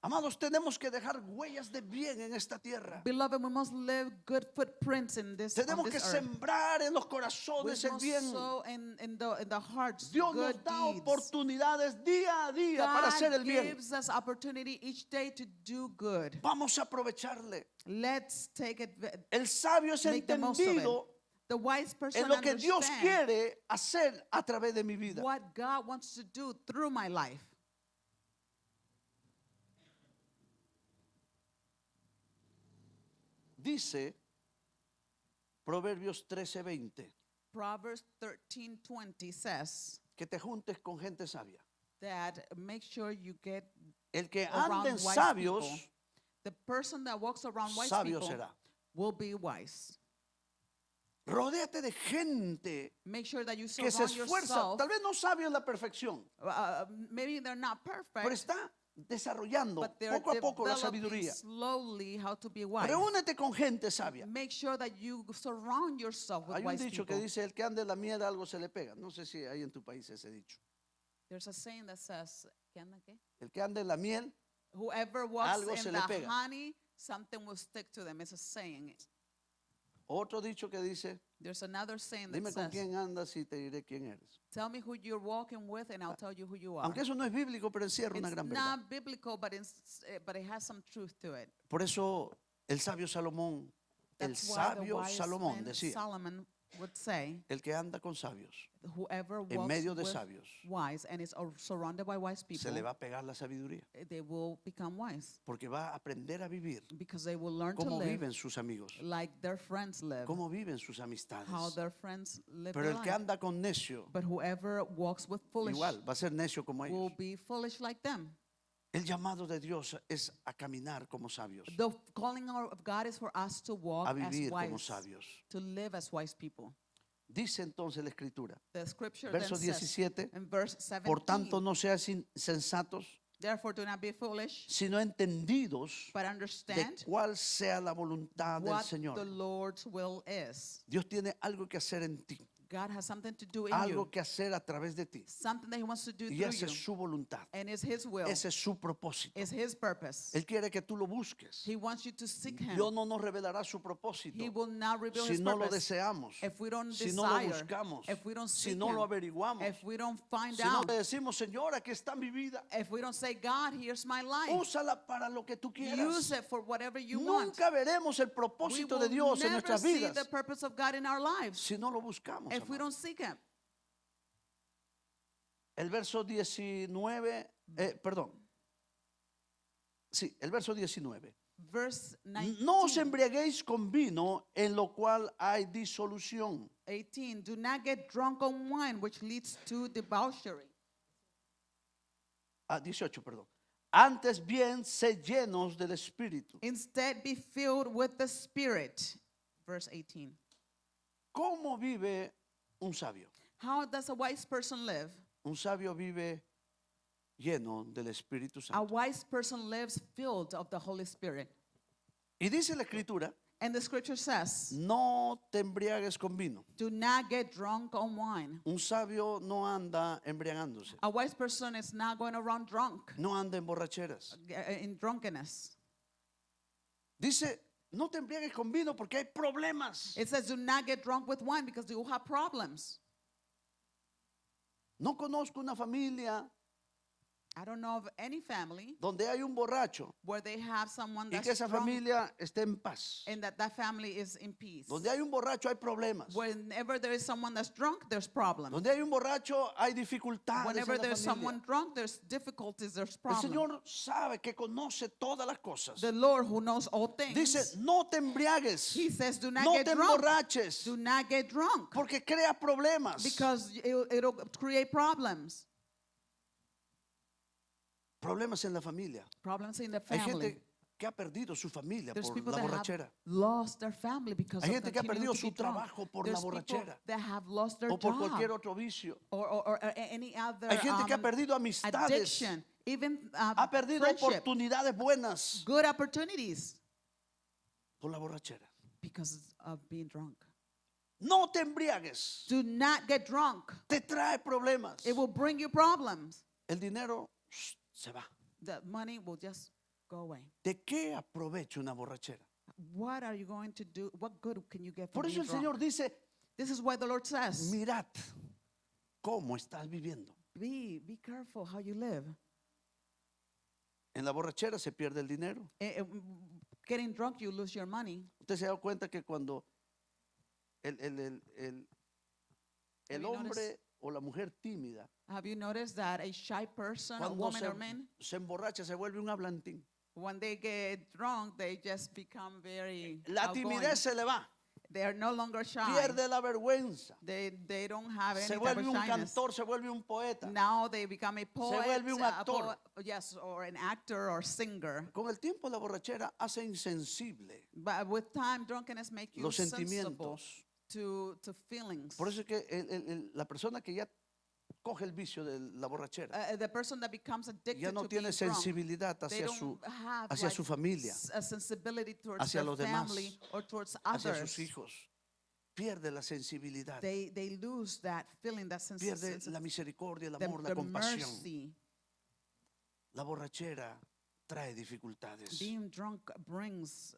Amados, tenemos que dejar huellas de bien en esta tierra. Beloved, we must leave good footprints in this, on Tenemos que this earth. sembrar en los We corazones el must bien. sow in the hearts Dios good nos da deeds. oportunidades día a día para hacer el God bien. gives us opportunity each day to do good. Vamos a aprovecharle. Let's take it. El sabio es Make the most of it. entendido The wise person en lo que Dios understands quiere hacer a través de mi vida. what God wants to do through my life. Dice Proverbios 13:20 Proverbs 13:20 says que te juntes con gente sabia. that make sure you get El que around ande en wise sabios, people. The person that walks around wise sabio people será. will be wise. Rodéate de gente Make sure that you que se surround esfuerza, yourself. tal vez no sabio en la perfección, Maybe they're not perfect, pero está desarrollando but they're poco a poco la developing sabiduría. slowly how to be wise. Reúnete con gente sabia. Make sure that you surround yourself with Hay un wise dicho que people. dice, el que ande en la miel algo se le pega. No sé si hay en tu país ese dicho. There's a saying that says, ¿qué anda qué? El que ande en la miel, Whoever walks Algo se in le the pega. honey, something will stick to them. It's a saying. otro dicho que dice, There's another saying that dime con says, quién andas y te diré quién eres. tell me who you're walking with and I'll tell you who you are. Aunque eso no es bíblico, pero encierra una It's gran verdad. not biblical, but it has some truth to it. Por eso el sabio Salomón, el That's why the sabio wise Salomón man decía, Solomon would say, el que anda con sabios, whoever en walks medio de with sabios, wise and is surrounded by wise se people, le va a pegar la sabiduría, they will become wise porque va a aprender a vivir because they will learn to cómo live viven sus amigos, like their friends live, cómo viven sus amistades. how their friends live Pero their el que life. anda con necio, But whoever walks with foolish igual va a ser necio como will ellos. be foolish like them. El llamado de Dios es a caminar como sabios, The calling of God is for us to walk a as vivir como wise, sabios. to live as wise people. Dice entonces la Escritura, The scripture verso then says 17, in verse 17, por tanto no seas insensatos, therefore do not be foolish, sino entendidos but de understand cuál sea la voluntad del what Señor. the Lord's will is. Dios tiene algo que hacer en ti, God has something to do in algo you, que hacer a través de ti. something that He wants to do Y through esa you, es su voluntad, and it's His will, ese es su propósito. it's His purpose. Él quiere que tú lo busques. He wants you to seek Him. Dios no nos revelará su propósito He will not reveal si His no lo purpose deseamos, if we don't si no lo desire, buscamos, if we don't si seek no lo Him, averiguamos, if we don't find si no out, le decimos, Señor, aquí está mi vida, if we don't say, God, here's my life, úsala para lo que tú use quieras. it for whatever you want. Nunca veremos el We propósito will de Dios en never nuestras see vidas the purpose of God in our lives si no lo buscamos. if we amado. don't seek Him. El verso 19, perdón. Sí, el verso 19. Verse 19, No os embriaguéis con vino en lo cual hay disolución. 18, do not get drunk on wine, which leads to debauchery. 18, perdón. Antes bien, sed llenos del Espíritu. Instead, be filled with the Spirit. Verse 18. ¿Cómo vive un sabio? How does a wise person live? Un sabio vive lleno del Espíritu A Santo. wise person lives filled of the Holy Spirit. Y dice la Escritura, And the scripture says, no te embriagues con vino. do not get drunk on wine. Un sabio no anda embriagándose, A wise person is not going around drunk, no anda en borracheras. in drunkenness. Dice, no te embriagues con vino porque hay problemas. It says, do not get drunk with wine because you will have problems. No conozco una familia I don't know of any family donde hay un borracho where they have someone y that's que esa drunk familia esté en paz. and that family is in peace. Donde hay un borracho hay problemas. Whenever there is someone that's drunk, there's problems. Donde hay un borracho hay dificultades Whenever en la there's someone familia. drunk, there's difficulties, there's El problems. Señor sabe que conoce todas las cosas. The Lord who knows all things, Dice, no te embriagues, He says, do not no get te drunk. emborraches, Do not get drunk porque crea problemas. because it'll create problems. Problemas en la familia. Problems in the Hay family. gente que ha perdido su familia There's por people la that borrachera. have lost their family because Hay of gente que ha continuing perdido to su be drunk. trabajo por There's la people borrachera that have lost their o por job cualquier otro vicio. or any other Hay gente que ha perdido amistades, addiction, even ha perdido friendship, oportunidades buenas good opportunities por la borrachera. because of being drunk. No te embriagues. Do not get drunk. Te trae problemas. It will bring you problems. El dinero se va. The money will just go away. ¿De qué aprovecha una borrachera? What are you going to do? What good can you get from Por eso being el drunk? Señor dice, This is why the Lord says, mirad cómo estás viviendo. be careful how you live. En la borrachera se pierde el dinero. Getting drunk, you lose your money. Usted se da cuenta que cuando el you hombre o la mujer tímida, Have you noticed that a shy person, a cuando woman or man, se emborracha, se vuelve un hablantín. when they get drunk, they just become very La outgoing. timidez se le va, They are no longer shy. pierde la vergüenza, They don't have any se type of vuelve un shyness. cantor, se vuelve un poeta. Now they become a poet, vuelve un actor. yes, or an actor or singer. Con el tiempo la borrachera hace insensible But with time, drunkenness make you los sensible sentimientos. to feelings. Por eso es que la persona que ya coge el vicio de la borrachera The person that becomes addicted ya no to tiene being drunk, sensibilidad they hacia don't have hacia like su familia, a sensibility towards hacia their los demás, family or towards hacia others. sus hijos. Pierde la sensibilidad, They lose that feeling, that pierde la misericordia, el the, amor, la the compasión. mercy. La borrachera trae dificultades. Being drunk brings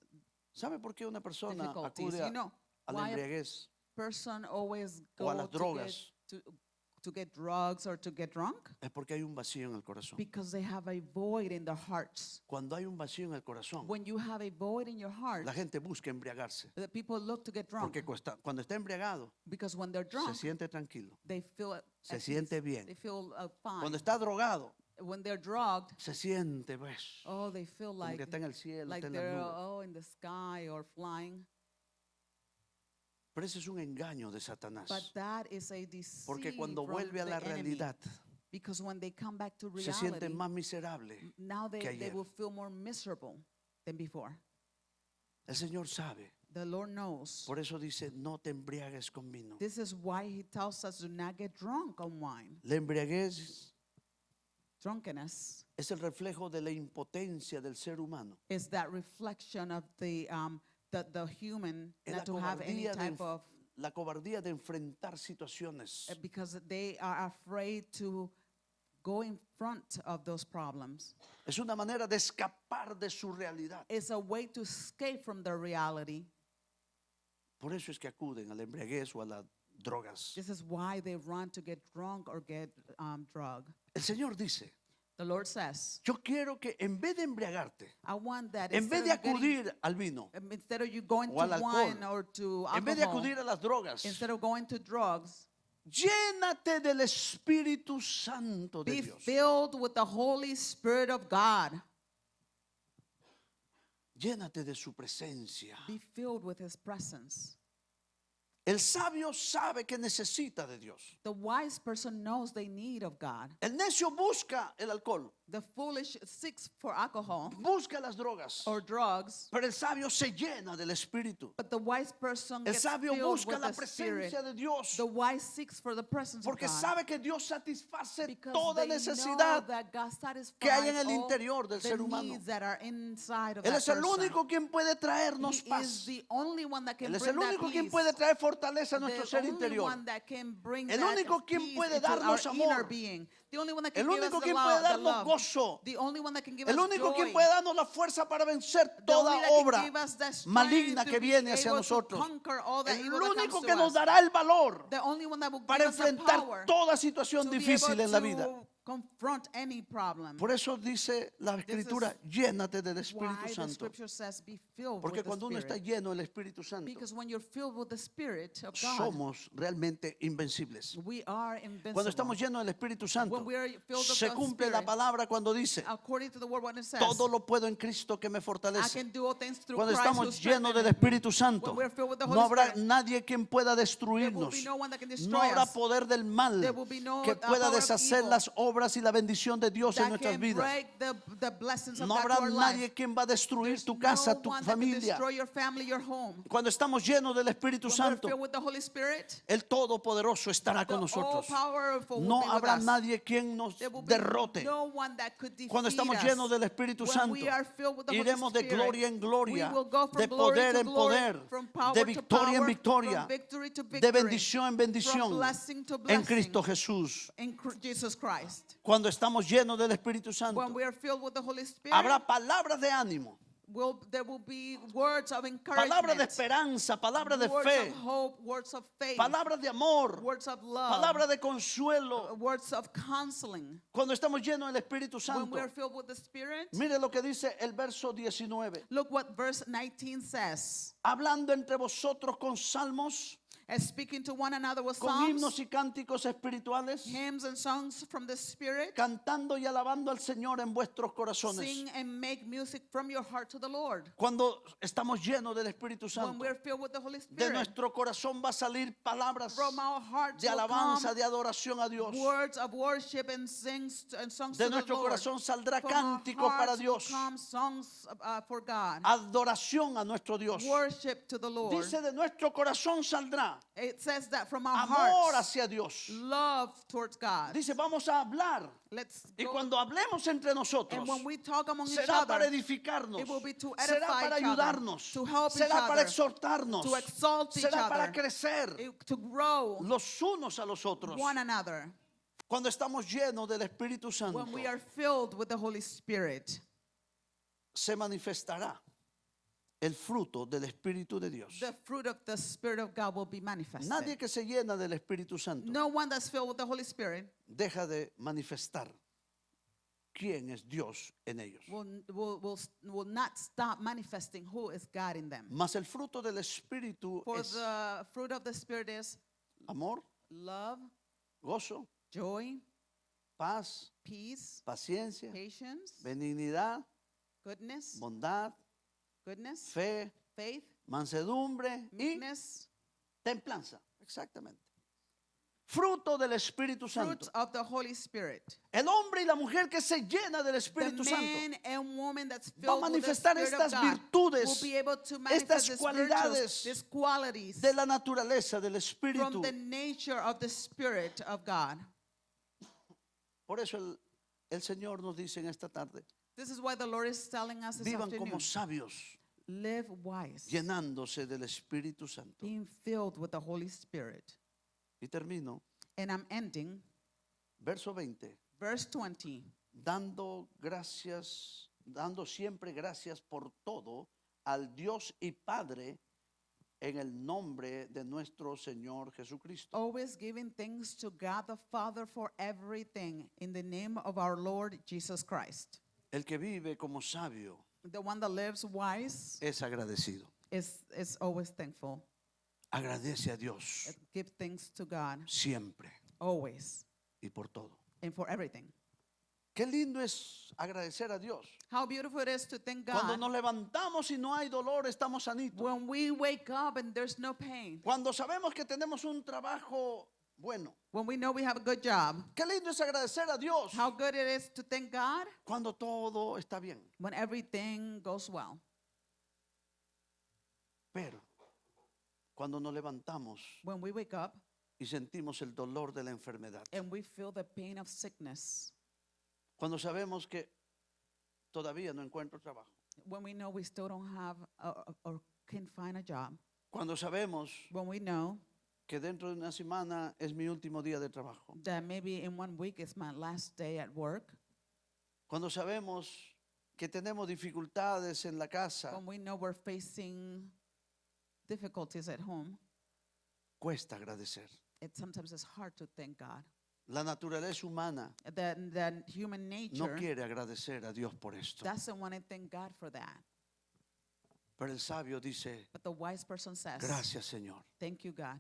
¿Sabe por qué una persona difficulties. acude You know a la why a embriaguez person always o a go las drogas? to get drugs or to get drunk? Es porque hay un vacío en el corazón. Because they have a void in their hearts. Cuando hay un vacío en el corazón, When you have a void in your heart, la gente busca embriagarse. the people look to get drunk. Porque cuando está embriagado, Because when they're se drunk, siente tranquilo. they feel Se at siente peace. bien. They feel fine. Cuando está drogado, When they're drugged, se siente, pues, oh, they feel como like que está en el cielo, like está en las they're nubes. in the sky or flying. Pero ese es un engaño de Satanás. But that is a deceit Porque cuando from vuelve a the la enemy. realidad, Because when they come back to se siente reality, más miserable now que they ayer. will feel more miserable than before. El Señor sabe. The Lord knows. Por eso dice, no te embriagues con vino. This is why He tells us do not get drunk on wine. La embriaguez Drunkenness es el reflejo de la impotencia del ser humano. is that reflection of the human Es la not to have any cobardía, type of la cobardía de enfrentar situaciones. because they are afraid to go in front of those problems. Es una manera de escapar de su realidad. It's a way to escape from their reality. Por eso es que acuden a la embriaguez o a las drogas. This is why they run to get drunk or get drug. El Señor dice, The Lord says, yo quiero que en vez de embriagarte, I want that en vez de instead of getting- acudir al vino, instead of you going o al to alcohol, wine or to en vez de alcohol, acudir a las drogas, instead of going to drugs, llénate del Espíritu Santo de be Dios. filled with the Holy Spirit of God. Llénate de su presencia. Be filled with His presence. El sabio sabe que necesita de Dios. The wise person knows they need of God. El necio busca el alcohol, The foolish seeks for alcohol busca las drogas, or drugs, pero el sabio se llena del Espíritu. but the wise person El gets sabio filled busca with la the Spirit. presencia de Dios The wise seeks for the presence porque of God. sabe que Dios satisface Because toda they know necesidad that God satisfies que hay en el all interior del the ser humano. needs that are inside of Él that es el person. único quien puede traernos He is paz. the only one that can Él es bring el that único quien peace. puede traer fortaleza a nuestro The ser only interior. one that can bring El that único quien peace puede into darnos our amor. inner being. The only one that can El give us único the quien love, puede the darnos love. gozo. The only one that can give El us único joy. quien puede darnos la fuerza para vencer The only toda that can obra give us the strength maligna to que be viene hacia able to nosotros. conquer all that El evil that único comes que to nos us. dará el valor The only one that will para give us the enfrentar power toda situación to be difícil able en la to vida. confront any problem. Por eso dice la Escritura, llénate del Espíritu Why the Santo. scripture says be filled Porque with the cuando uno está Spirit. lleno del Espíritu Santo, Because when you're filled with the Spirit of God, somos realmente invencibles. we are invincible. Cuando estamos llenos del Espíritu Santo, When we are filled of se the cumple la Spirit, palabra cuando dice, according to the word, what it says, todo lo puedo en Cristo que me I fortalece. can do all things through Cuando Christ who estamos llenos del strengthens me. Espíritu Santo, When we're filled with the no Holy habrá Spirit, nadie quien pueda there will destruirnos. be no one that can destroy No habrá us. poder del mal There will be no que pueda power of deshacer evil las obras obras y la bendición de Dios en that nuestras can vidas. break the blessings of No God habrá to our nadie life. quien va a destruir There's tu casa, no tu one that can familia. destroy your family, your home. Cuando estamos llenos del Espíritu When we're Santo, filled with the Holy Spirit, el Todopoderoso estará con the nosotros. all-powerful will No be with habrá us. nadie quien nos There will be derrote. no one that could defeat Cuando estamos us. llenos del Espíritu When Santo, we are filled with the Holy iremos de Spirit, gloria en gloria, we will go from de glory poder to en glory, poder, from power de to victoria en power, victoria, from victory to de victory, bendición en from bendición blessing to en blessing Cristo Jesús. in Jesus Christ. Cuando estamos llenos del Espíritu When Santo, we are filled with the Holy Spirit, habrá palabras de ánimo, there will be words of palabras de encouragement, esperanza, palabras de words fe, of hope, words of faith, palabras de amor, words of love, palabras de consuelo. words of counseling. Cuando estamos llenos del Espíritu When Santo, we are filled with the Spirit, mire lo que dice el verso 19. look what verse 19 says. Hablando entre vosotros con salmos, As speaking to one another with con psalms, himnos y cánticos espirituales, hymns and songs from the Spirit, cantando y alabando al Señor en vuestros corazones. sing and make music from your heart to the Lord. Cuando estamos llenos del Espíritu When Santo, we're filled with the Holy de Spirit, nuestro corazón va a salir palabras from our hearts de will alabanza, come de adoración a Dios. words of worship and songs De to the nuestro Lord. corazón saldrá From our cántico para hearts will Dios, come songs for God. adoración a nuestro Dios. Worship to the Lord. Dice de nuestro corazón saldrá It says that from our amor hearts, hacia Dios. love towards God. Dice vamos a hablar. Let's Y go. cuando hablemos entre nosotros, And when we talk among each será para other, edificarnos, it will be to será edify para each other, ayudarnos, to help each será para other, exhortarnos, to exalt each será para other, crecer to grow los unos a los otros. one another. Cuando estamos llenos del Espíritu Santo, When we are filled with the Holy Spirit, se manifestará el fruto del Espíritu de Dios. the fruit of the Spirit of God will be manifested. Nadie que se llena del Espíritu Santo No one that's filled with the Holy Spirit deja de manifestar quién es Dios en ellos. will not stop manifesting who is God in them. Mas el fruto del Espíritu For es the fruit of the Spirit is amor, love, gozo, joy, paz, peace, paciencia, patience, benignidad, goodness, bondad, goodness, fe, faith, mansedumbre y meekness, templanza. Exactamente. Fruto del Espíritu fruit Santo. of the Holy Spirit. El hombre y la mujer que se llena del The Espíritu Santo man and woman that's va a filled with the manifestar Spirit of estas God will virtudes, be able to estas manifest the cualidades these qualities de la naturaleza del from Espíritu. the nature of the Spirit of God. Por eso el Señor nos dice en esta tarde, This is why the Lord is telling us this vivan afternoon. como sabios, Live wise, llenándose del Espíritu Santo. being filled with the Holy Spirit. Y termino, And I'm ending, verso 20, verse 20. dando siempre gracias por todo al Dios y Padre en el nombre de nuestro Señor Jesucristo. Always giving thanks to God the Father for everything in the name of our Lord Jesus Christ. El que vive como sabio The one that lives wise es agradecido. is always thankful. Agradece a Dios Give thanks to God siempre always y por todo. and for everything. Qué lindo es agradecer a Dios. How beautiful it is to thank Cuando God nos levantamos y no hay dolor, estamos sanitos. when we wake up and there's no pain. Cuando sabemos que tenemos un trabajo bueno. When we know we have a good job. Qué lindo es agradecer a Dios How good it is to thank God cuando todo está bien. when everything goes well. Pero cuando nos levantamos When we wake up y sentimos el dolor de la enfermedad. and we feel the pain of sickness. Cuando sabemos que todavía no encuentro trabajo. When we know we still don't have or can find a job. Cuando sabemos When we know que dentro de una semana es mi último día de trabajo. that maybe in 1 week is my last day at work. Cuando sabemos que tenemos dificultades en la casa, When we know we're facing difficulties at home, cuesta agradecer. sometimes it's hard to thank God. La naturaleza humana The human no nature quiere agradecer a Dios por esto. doesn't want to thank God for that. Pero el sabio dice, But the wise person says, gracias Señor. thank you, God.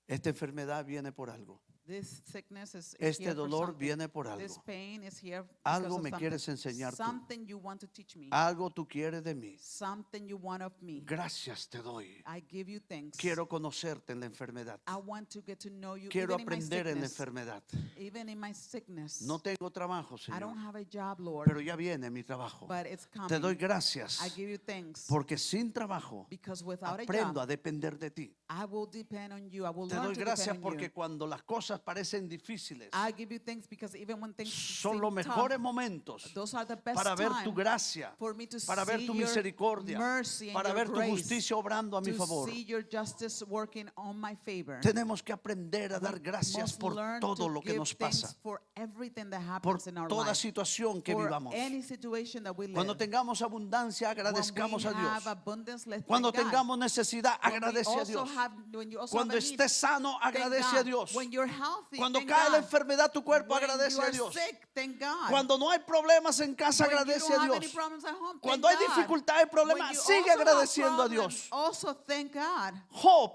Esta enfermedad viene por algo. This sickness is Este here for dolor something. viene por This algo. pain is here because Algo of me something. quieres enseñar tú. Something you want to teach me. Algo tú quieres de mí. Something you want of me. Gracias te doy. I give you thanks. Quiero conocerte en la enfermedad. I want to get to know you Quiero even in my aprender en la sickness. enfermedad. Even in my sickness. No tengo trabajo, I don't Señor, have a job, Lord, pero ya viene mi trabajo. but it's coming. Te doy gracias I give you thanks porque sin trabajo because without a aprendo job, a depender de ti. I will depend on you. I will Te learn doy to gracias depend on porque you. cuando las cosas parecen difíciles, I give you thanks because even when things son seem los mejores tough, momentos those are the best para ver tu time gracia, for me to para ver see tu your misericordia, mercy and para your ver tu grace, justicia obrando a mi to favor. see your justice working on my favor. Tenemos que aprender a dar We gracias must por learn todo to lo que give nos thanks pasa, for everything that por happens in our toda life, situación que for vivamos. any situation that we live. Cuando tengamos abundancia, agradezcamos a When we have Dios. abundance, let's Cuando thank God. tengamos necesidad, When we agradece a also Dios. when you also Cuando have a need, estés sano, thank agradece God. a Dios. When you're healthy, Cuando thank cae la God. enfermedad, tu cuerpo When agradece you a are Dios. sick, thank God. Cuando no hay problemas en casa, When you agradece don't a have any Dios. problems at home, Cuando thank hay God. dificultades, When problemas, you sigue also have agradeciendo a problems, Dios. also thank God. Job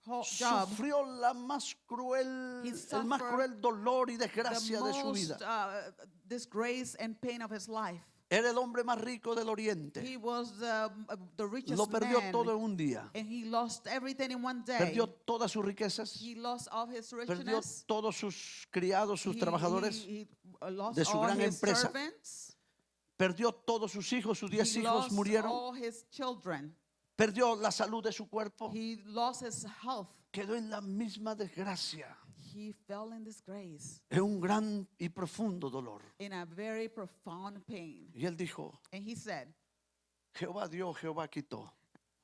Job, sufrió la más cruel, He el más suffered cruel dolor y the desgracia de su vida. most disgrace and pain of his life. Era el hombre más rico del oriente. He was the richest Lo perdió man, todo en un día. and he lost everything in one day. Perdió todas sus riquezas. He lost all his Perdió richness. todos sus criados, sus He trabajadores. lost de su all gran his empresa. servants. Perdió todos sus hijos, sus 10 He hijos lost murieron. all his children. Perdió la salud de su cuerpo. He lost his health. Quedó en la misma desgracia. He fell in disgrace, En un gran y profundo dolor. in a very profound pain. Y él dijo, And he said, Jehová dio, Jehová quitó.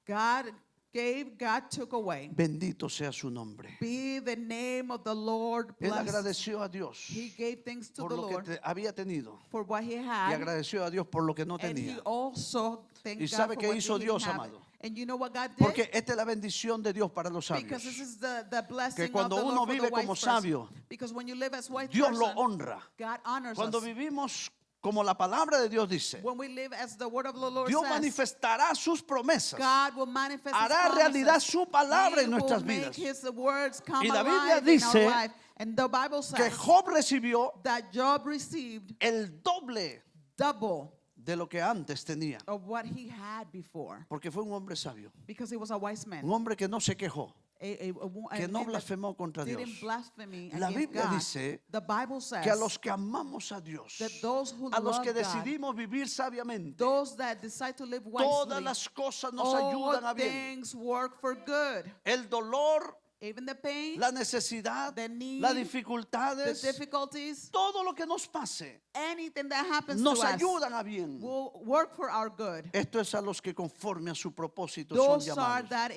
God gave, God took away. Bendito sea su nombre. Be the name of the Lord Él blessed. agradeció a Dios He gave thanks to por the lo que Lord había tenido. for what he Y had. agradeció a Dios por lo que no And he tenía. also thanked ¿Y God sabe for qué what hizo he Dios, didn't have. amado? And you know what God did? Porque esta es la bendición de Dios para los Because sabios. this is the blessing Que cuando of the uno Lord for the vive wise como person. sabio, Because when you live as wise Dios lo person, honra. God honors Cuando us. vivimos como la palabra de Dios dice, When we live as the word of the Lord Dios says, manifestará sus promesas. God will manifest his Hará promises. realidad su palabra He en nuestras will make vidas. his words come Y la Biblia alive in dice our life. And the Bible Que says Job recibió that Job received el doble double de lo que antes tenía. of what he had before. Porque fue un hombre sabio. Because he was a wise man. Un hombre que no se quejó. A Que no man that blasfemó contra Dios. didn't blaspheme La against Biblia God. dice The Bible says Que a los que amamos a Dios, that those who a los love que God, decidimos vivir sabiamente, those that decide to live todas wisely, las cosas nos all ayudan a bien. things work for good. El dolor, Even the pain, la necesidad, the need, las the dificultades, difficulties, todo lo que nos pase, anything that happens nos to us ayudan a bien. will work for our good. Esto es a los que conforme a su propósito son Those are llamados. that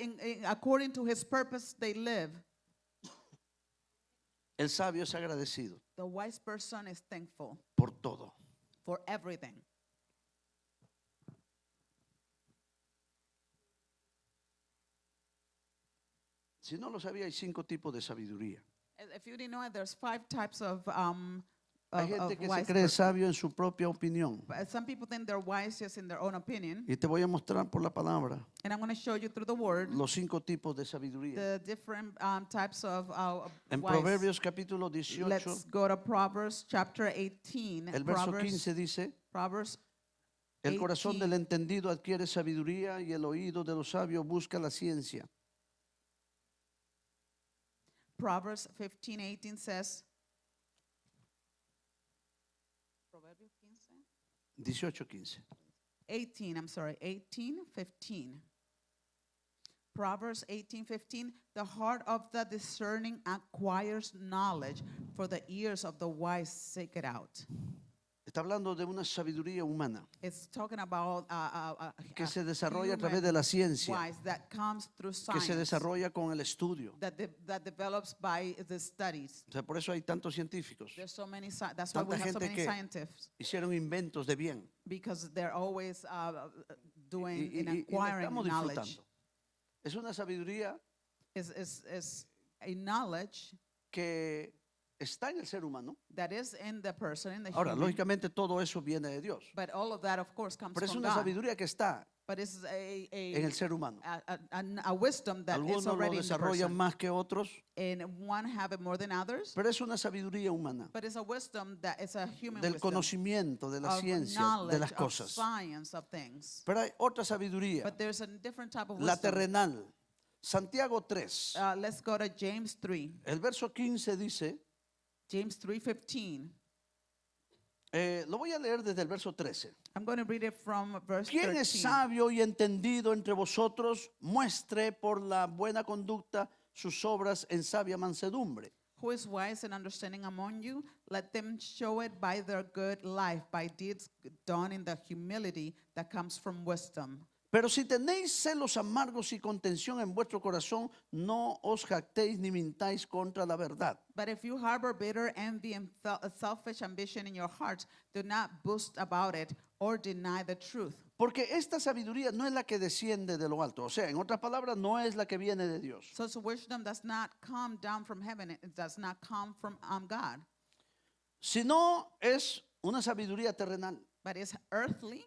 according to his purpose they live. El sabio es agradecido The wise person is thankful por todo. for everything. Si no lo sabía, hay 5 tipos de sabiduría. If you didn't know it, there's 5 types of Hay gente que se wise cree person. sabio en su propia opinión. Some people think they're wise just in their own opinion. Y te voy a mostrar por la palabra And I'm going to show you through the word los 5 tipos de sabiduría. the different types of En wise. Proverbios capítulo 18, Let's go to Proverbs chapter 18. el verso Proverbs, 15 dice, Proverbs el corazón 18. del entendido adquiere sabiduría y el oído de los sabios busca la ciencia. Proverbs 15:18 says. Proverbios 18:15. 18, I'm sorry, 18:15. Proverbs 18:15, the heart of the discerning acquires knowledge, for the ears of the wise seek it out. Está hablando de una sabiduría humana It's talking about que se desarrolla a human través de la ciencia, wise that comes through que se science, desarrolla con el estudio. that develops by the studies. O sea, por eso hay tantos científicos. There's so many, that's why we Tanta have so gente many que scientists, hicieron inventos de bien. because they're always doing and Y la acquiring estamos knowledge. disfrutando. Es una sabiduría Is a knowledge que está en el ser humano. That is in the person, in the Ahora, human. lógicamente todo eso viene de Dios. But all of that, of course, comes Pero es from una God. sabiduría que está But it's en el ser humano. a wisdom that is Algunos lo already in the desarrollan person. más que otros, And one have it more than others. pero es una sabiduría humana But it's a wisdom that is a human del wisdom conocimiento, de la of ciencia, de knowledge, las of cosas. science, of things. Pero hay otra sabiduría, But there's a different type of la wisdom. terrenal. Santiago 3, Let's go to James 3. el verso 15 dice, James 3:15. lo voy a leer desde el verso 13. I'm going to read it from verse ¿Quién es 13. sabio y entendido entre vosotros? Muestre por la buena conducta sus obras en sabia mansedumbre. Who is wise and understanding among you? Let them show it by their good life, by deeds done in the humility that comes from wisdom. Pero si tenéis celos amargos y contención en vuestro corazón, no os jactéis ni mintáis contra la verdad. But if you harbor bitter envy and selfish ambition in your hearts, do not boast about it or deny the truth. Porque esta sabiduría no es la que desciende de lo alto. O sea, en otras palabras, no es la que viene de Dios. So wisdom does not come down from heaven. It does not come from God. Sino es una sabiduría terrenal. But it's earthly.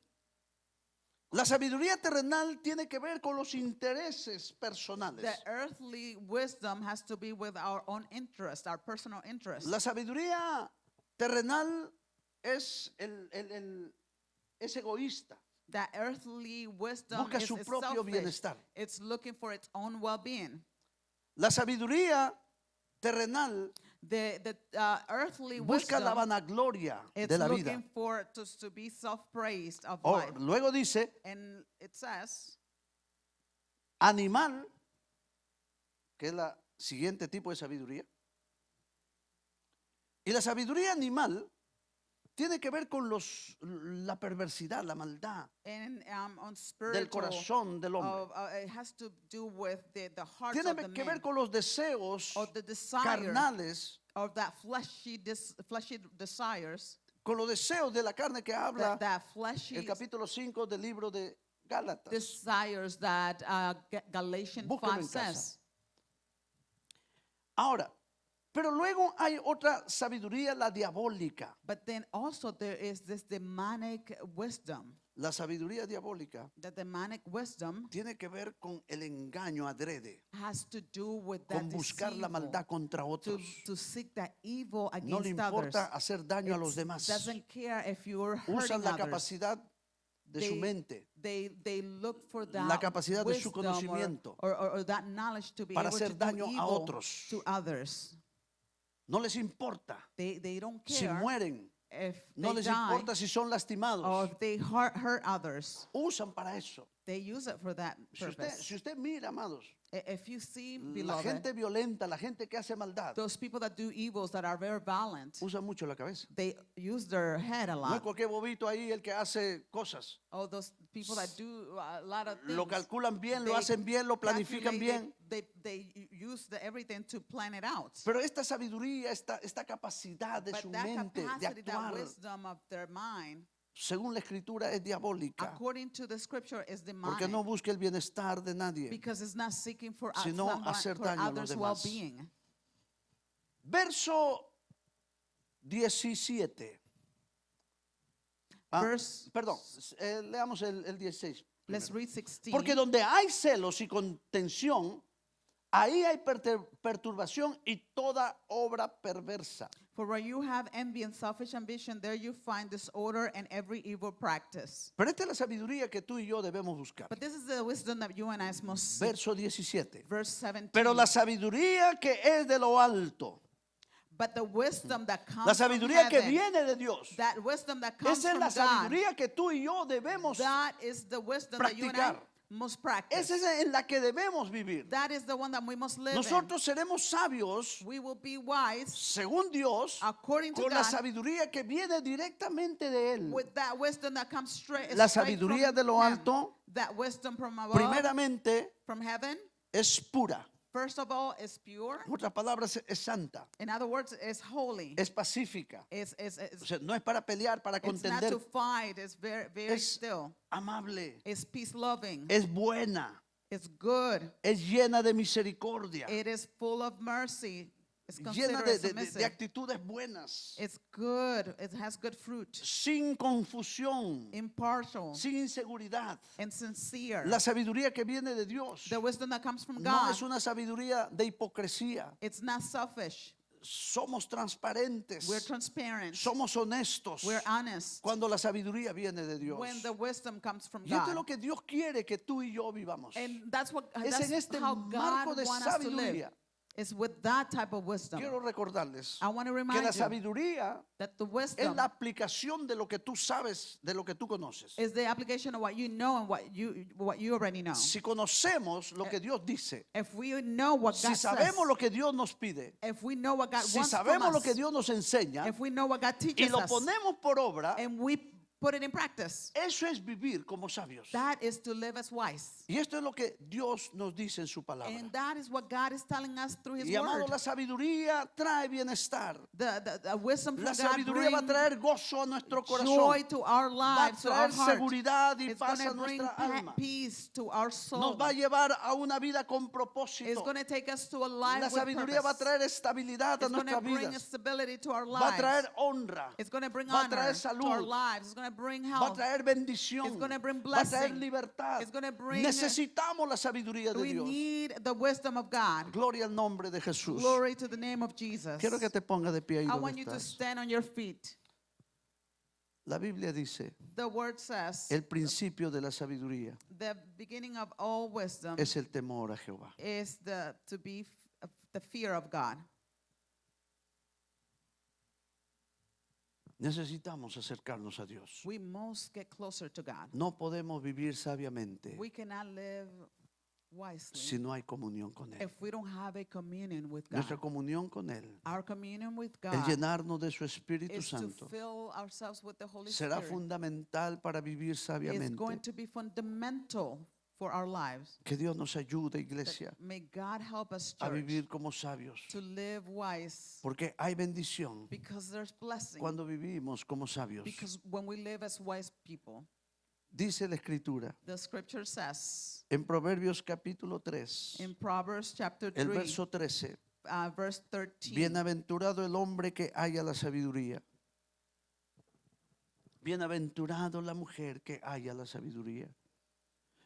La sabiduría terrenal tiene que ver con los intereses personales. The earthly wisdom has to be with our own interest, our personal interest. La sabiduría terrenal es egoísta. That earthly wisdom Busca is su propio selfish. bienestar. It's looking for its own well-being. La sabiduría terrenal The earthly busca la wisdom, vanagloria it's de la looking vida. for to be self-praised of Oh, life. luego dice, And it says, animal, que es la siguiente tipo de sabiduría. Y la sabiduría animal tiene que ver con la perversidad, la maldad and on del spiritual, corazón del hombre. it has to do with the hearts Tiene of the que man, ver con los deseos of the desire carnales, of that fleshy desires, con los deseos de la carne que habla that fleshy el capítulo 5 del libro de Gálatas. desires that Galatians Búsquelo 5 en casa. says. Ahora, pero luego hay otra sabiduría, la diabólica. But then also there is this demonic wisdom. La sabiduría diabólica The demonic wisdom tiene que ver con el engaño adrede, has to do with con that buscar la deceitful, maldad contra otros. to seek that evil No le against others. importa hacer daño a los It demás. doesn't care if you're Usan hurting la others. capacidad de su mente They look for that la capacidad de su wisdom conocimiento or that knowledge to be para able to hacer do daño a evil otros. to others. No les importa They don't si care mueren. if No they les die importa si son or lastimados. if they hurt others. Usan para eso. They use it for that Si purpose. usted mira, amados, If you see, la beloved, gente violenta, la gente que hace maldad, those people that do evils that are very violent, usan mucho la cabeza. they use their head a No es lot. cualquier bobito ahí el que hace cosas. Oh, those people that do a lot of things. Lo calculan bien, lo they hacen bien, lo planifican calculate, bien. They use everything to plan it out. Pero esta sabiduría, esta capacidad de su But that mente de capacity, that actuar, wisdom of their mind, según la escritura, es diabólica. according to the scripture, is demonic. Porque no busca el bienestar de nadie. Because it's not seeking for, Sino hacer for daño a los others' demás. well-being. Verso 17. Perdón, leamos el 16. Let's primero. read 16. Porque donde hay celos y contención, ahí hay perturbación y toda obra perversa. For where you have envy and selfish ambition, there you find disorder and every evil practice. Pero esta es la sabiduría que tú y yo debemos buscar. But this is the wisdom that you and I must seek. Verso 17. Verse 17. Pero la sabiduría que es de lo alto, But the wisdom that comes la sabiduría from que heaven, viene de Dios, that wisdom that comes esa es from la God, sabiduría que tú y yo debemos, that is the wisdom that you and I practicar. must practice. esa es en la que debemos vivir. That is the one that we must live Nosotros seremos sabios, in. We will be wise según Dios, according to con la God sabiduría que viene directamente de Él. with that wisdom that comes straight, La straight sabiduría from de lo Him. alto, That wisdom from above, primeramente, from heaven, es pura. first of all, is pure. En otras palabras, es santa, In other words, is holy. es pacífica. Is O sea, no es para pelear, para it's not contender. to fight. It's very, very Es still. amable, It's peace loving. es buena, It's good. es llena de misericordia. It is full of mercy. It's llena considerate, de submissive. actitudes buenas, It's good. It has good fruit. sin confusión, Impartial sin inseguridad. and sincere. La sabiduría que viene de Dios The wisdom that comes from no God. es una sabiduría de hipocresía. It's not selfish. Somos transparentes, We're transparent. somos honestos We're honest. cuando la sabiduría viene de Dios. When the wisdom comes from Y esto es God. lo que Dios quiere que tú y yo vivamos. And that's Es en este how marco God de wants us to live. sabiduría. It's with that type of wisdom. Quiero recordarles I want to que remind la you sabiduría that the es wisdom la aplicación de lo que tú sabes, de lo que tú conoces. is the application of what you know and what you already know. Si conocemos lo que Dios dice, If we know what si God says, sabemos lo que Dios nos pide, if we know what God si wants from sabemos lo us, que Dios nos enseña if we know what God y teaches lo us, ponemos por obra, and we put it in practice, eso es vivir como sabios. that is to live as wise. Y esto es lo que Dios nos dice en su palabra. And that is what God is telling us through His Y amado, word. la sabiduría trae bienestar. The wisdom from La God sabiduría va a brings traer gozo a nuestro corazón. joy to our Va a lives, to our traer heart. seguridad y It's paz going a to bring nuestra alma. peace to our soul. Nos va a llevar a una vida con It's propósito. going to take us to a life La with sabiduría va a purpose. traer estabilidad a It's going to nuestras bring vidas. stability to our Va a lives. traer honra. It's going to bring Va a honor traer to our salud. lives. It's going to bring Va a health. traer bendición. It's gonna bring Va a traer blessing. libertad. It's gonna bring- Necesitamos la sabiduría de We Dios. need the wisdom of God. Gloria al nombre de Jesús. Glory to the name of Jesus. Quiero que te ponga de pie ahí I donde want you to estás. stand on your feet. La Biblia dice, The word says el principio de la sabiduría the beginning of all wisdom es el temor a Jehová. is the fear of God. Necesitamos acercarnos a Dios. We must get closer to God. No podemos vivir sabiamente We cannot live wisely si no hay comunión con Él. if we don't have a communion with God. Nuestra comunión con Él, Our communion with el God llenarnos de su Espíritu is to Santo, fill ourselves with the Holy será Spirit. fundamental para vivir It's going sabiamente. to be fundamental for our lives. Que Dios nos ayude, That iglesia, may God help us, a church, vivir como sabios. to live wise, Porque hay bendición because there's blessing. cuando vivimos como sabios. Because when we live as wise people, Dice la Escritura the scripture says en Proverbios capítulo 3, in Proverbs chapter el 3, verso 13. verse 13, Bienaventurado el hombre que haya la sabiduría. Bienaventurado la mujer que haya la sabiduría.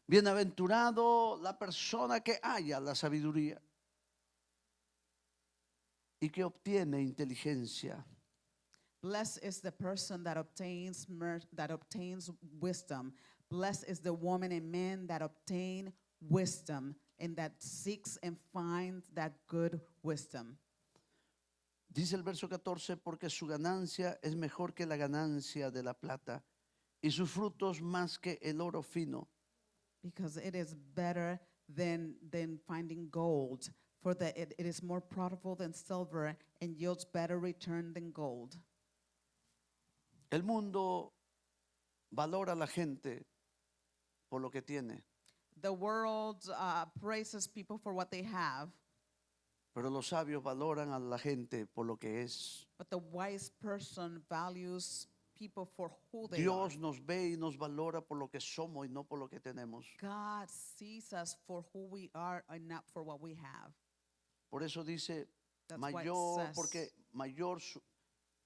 Bienaventurado la persona que haya la sabiduría y que obtiene inteligencia. blessed is the person that obtains wisdom. Blessed is the woman and man that obtain wisdom and that seeks and finds that good wisdom. Dice el verso 14, porque su ganancia es mejor que la ganancia de la plata y sus frutos más que el oro fino. Because it is better than finding gold, for it is more profitable than silver and yields better return than gold. El mundo valora a la gente por lo que tiene, The world praises people for what they have, pero los sabios valoran a la gente por lo que es. but the wise person values people for who they Dios are. nos ve y nos valora por lo que somos y no por lo que tenemos. God sees us for who we are and not for what we have. Por eso dice That's why it mayor, says-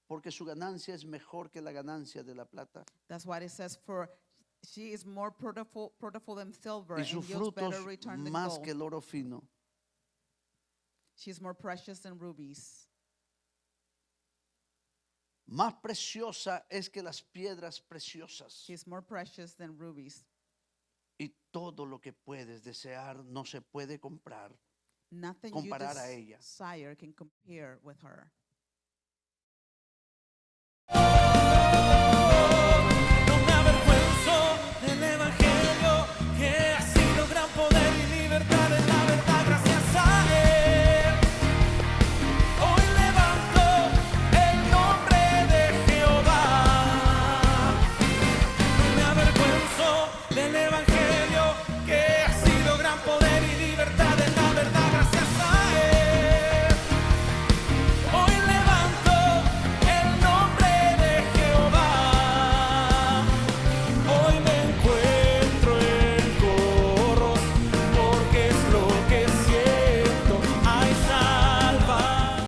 porque su ganancia es mejor que la ganancia de la plata That's why it says, for she is more fruitful than silver y and sus yields frutos better return than más gold. que el oro fino. She's more precious than rubies. Más preciosa es que las piedras preciosas. She's more precious than rubies. Y todo lo que puedes desear no se puede comprar. Nothing Comparar a ella. you desire can compare with her.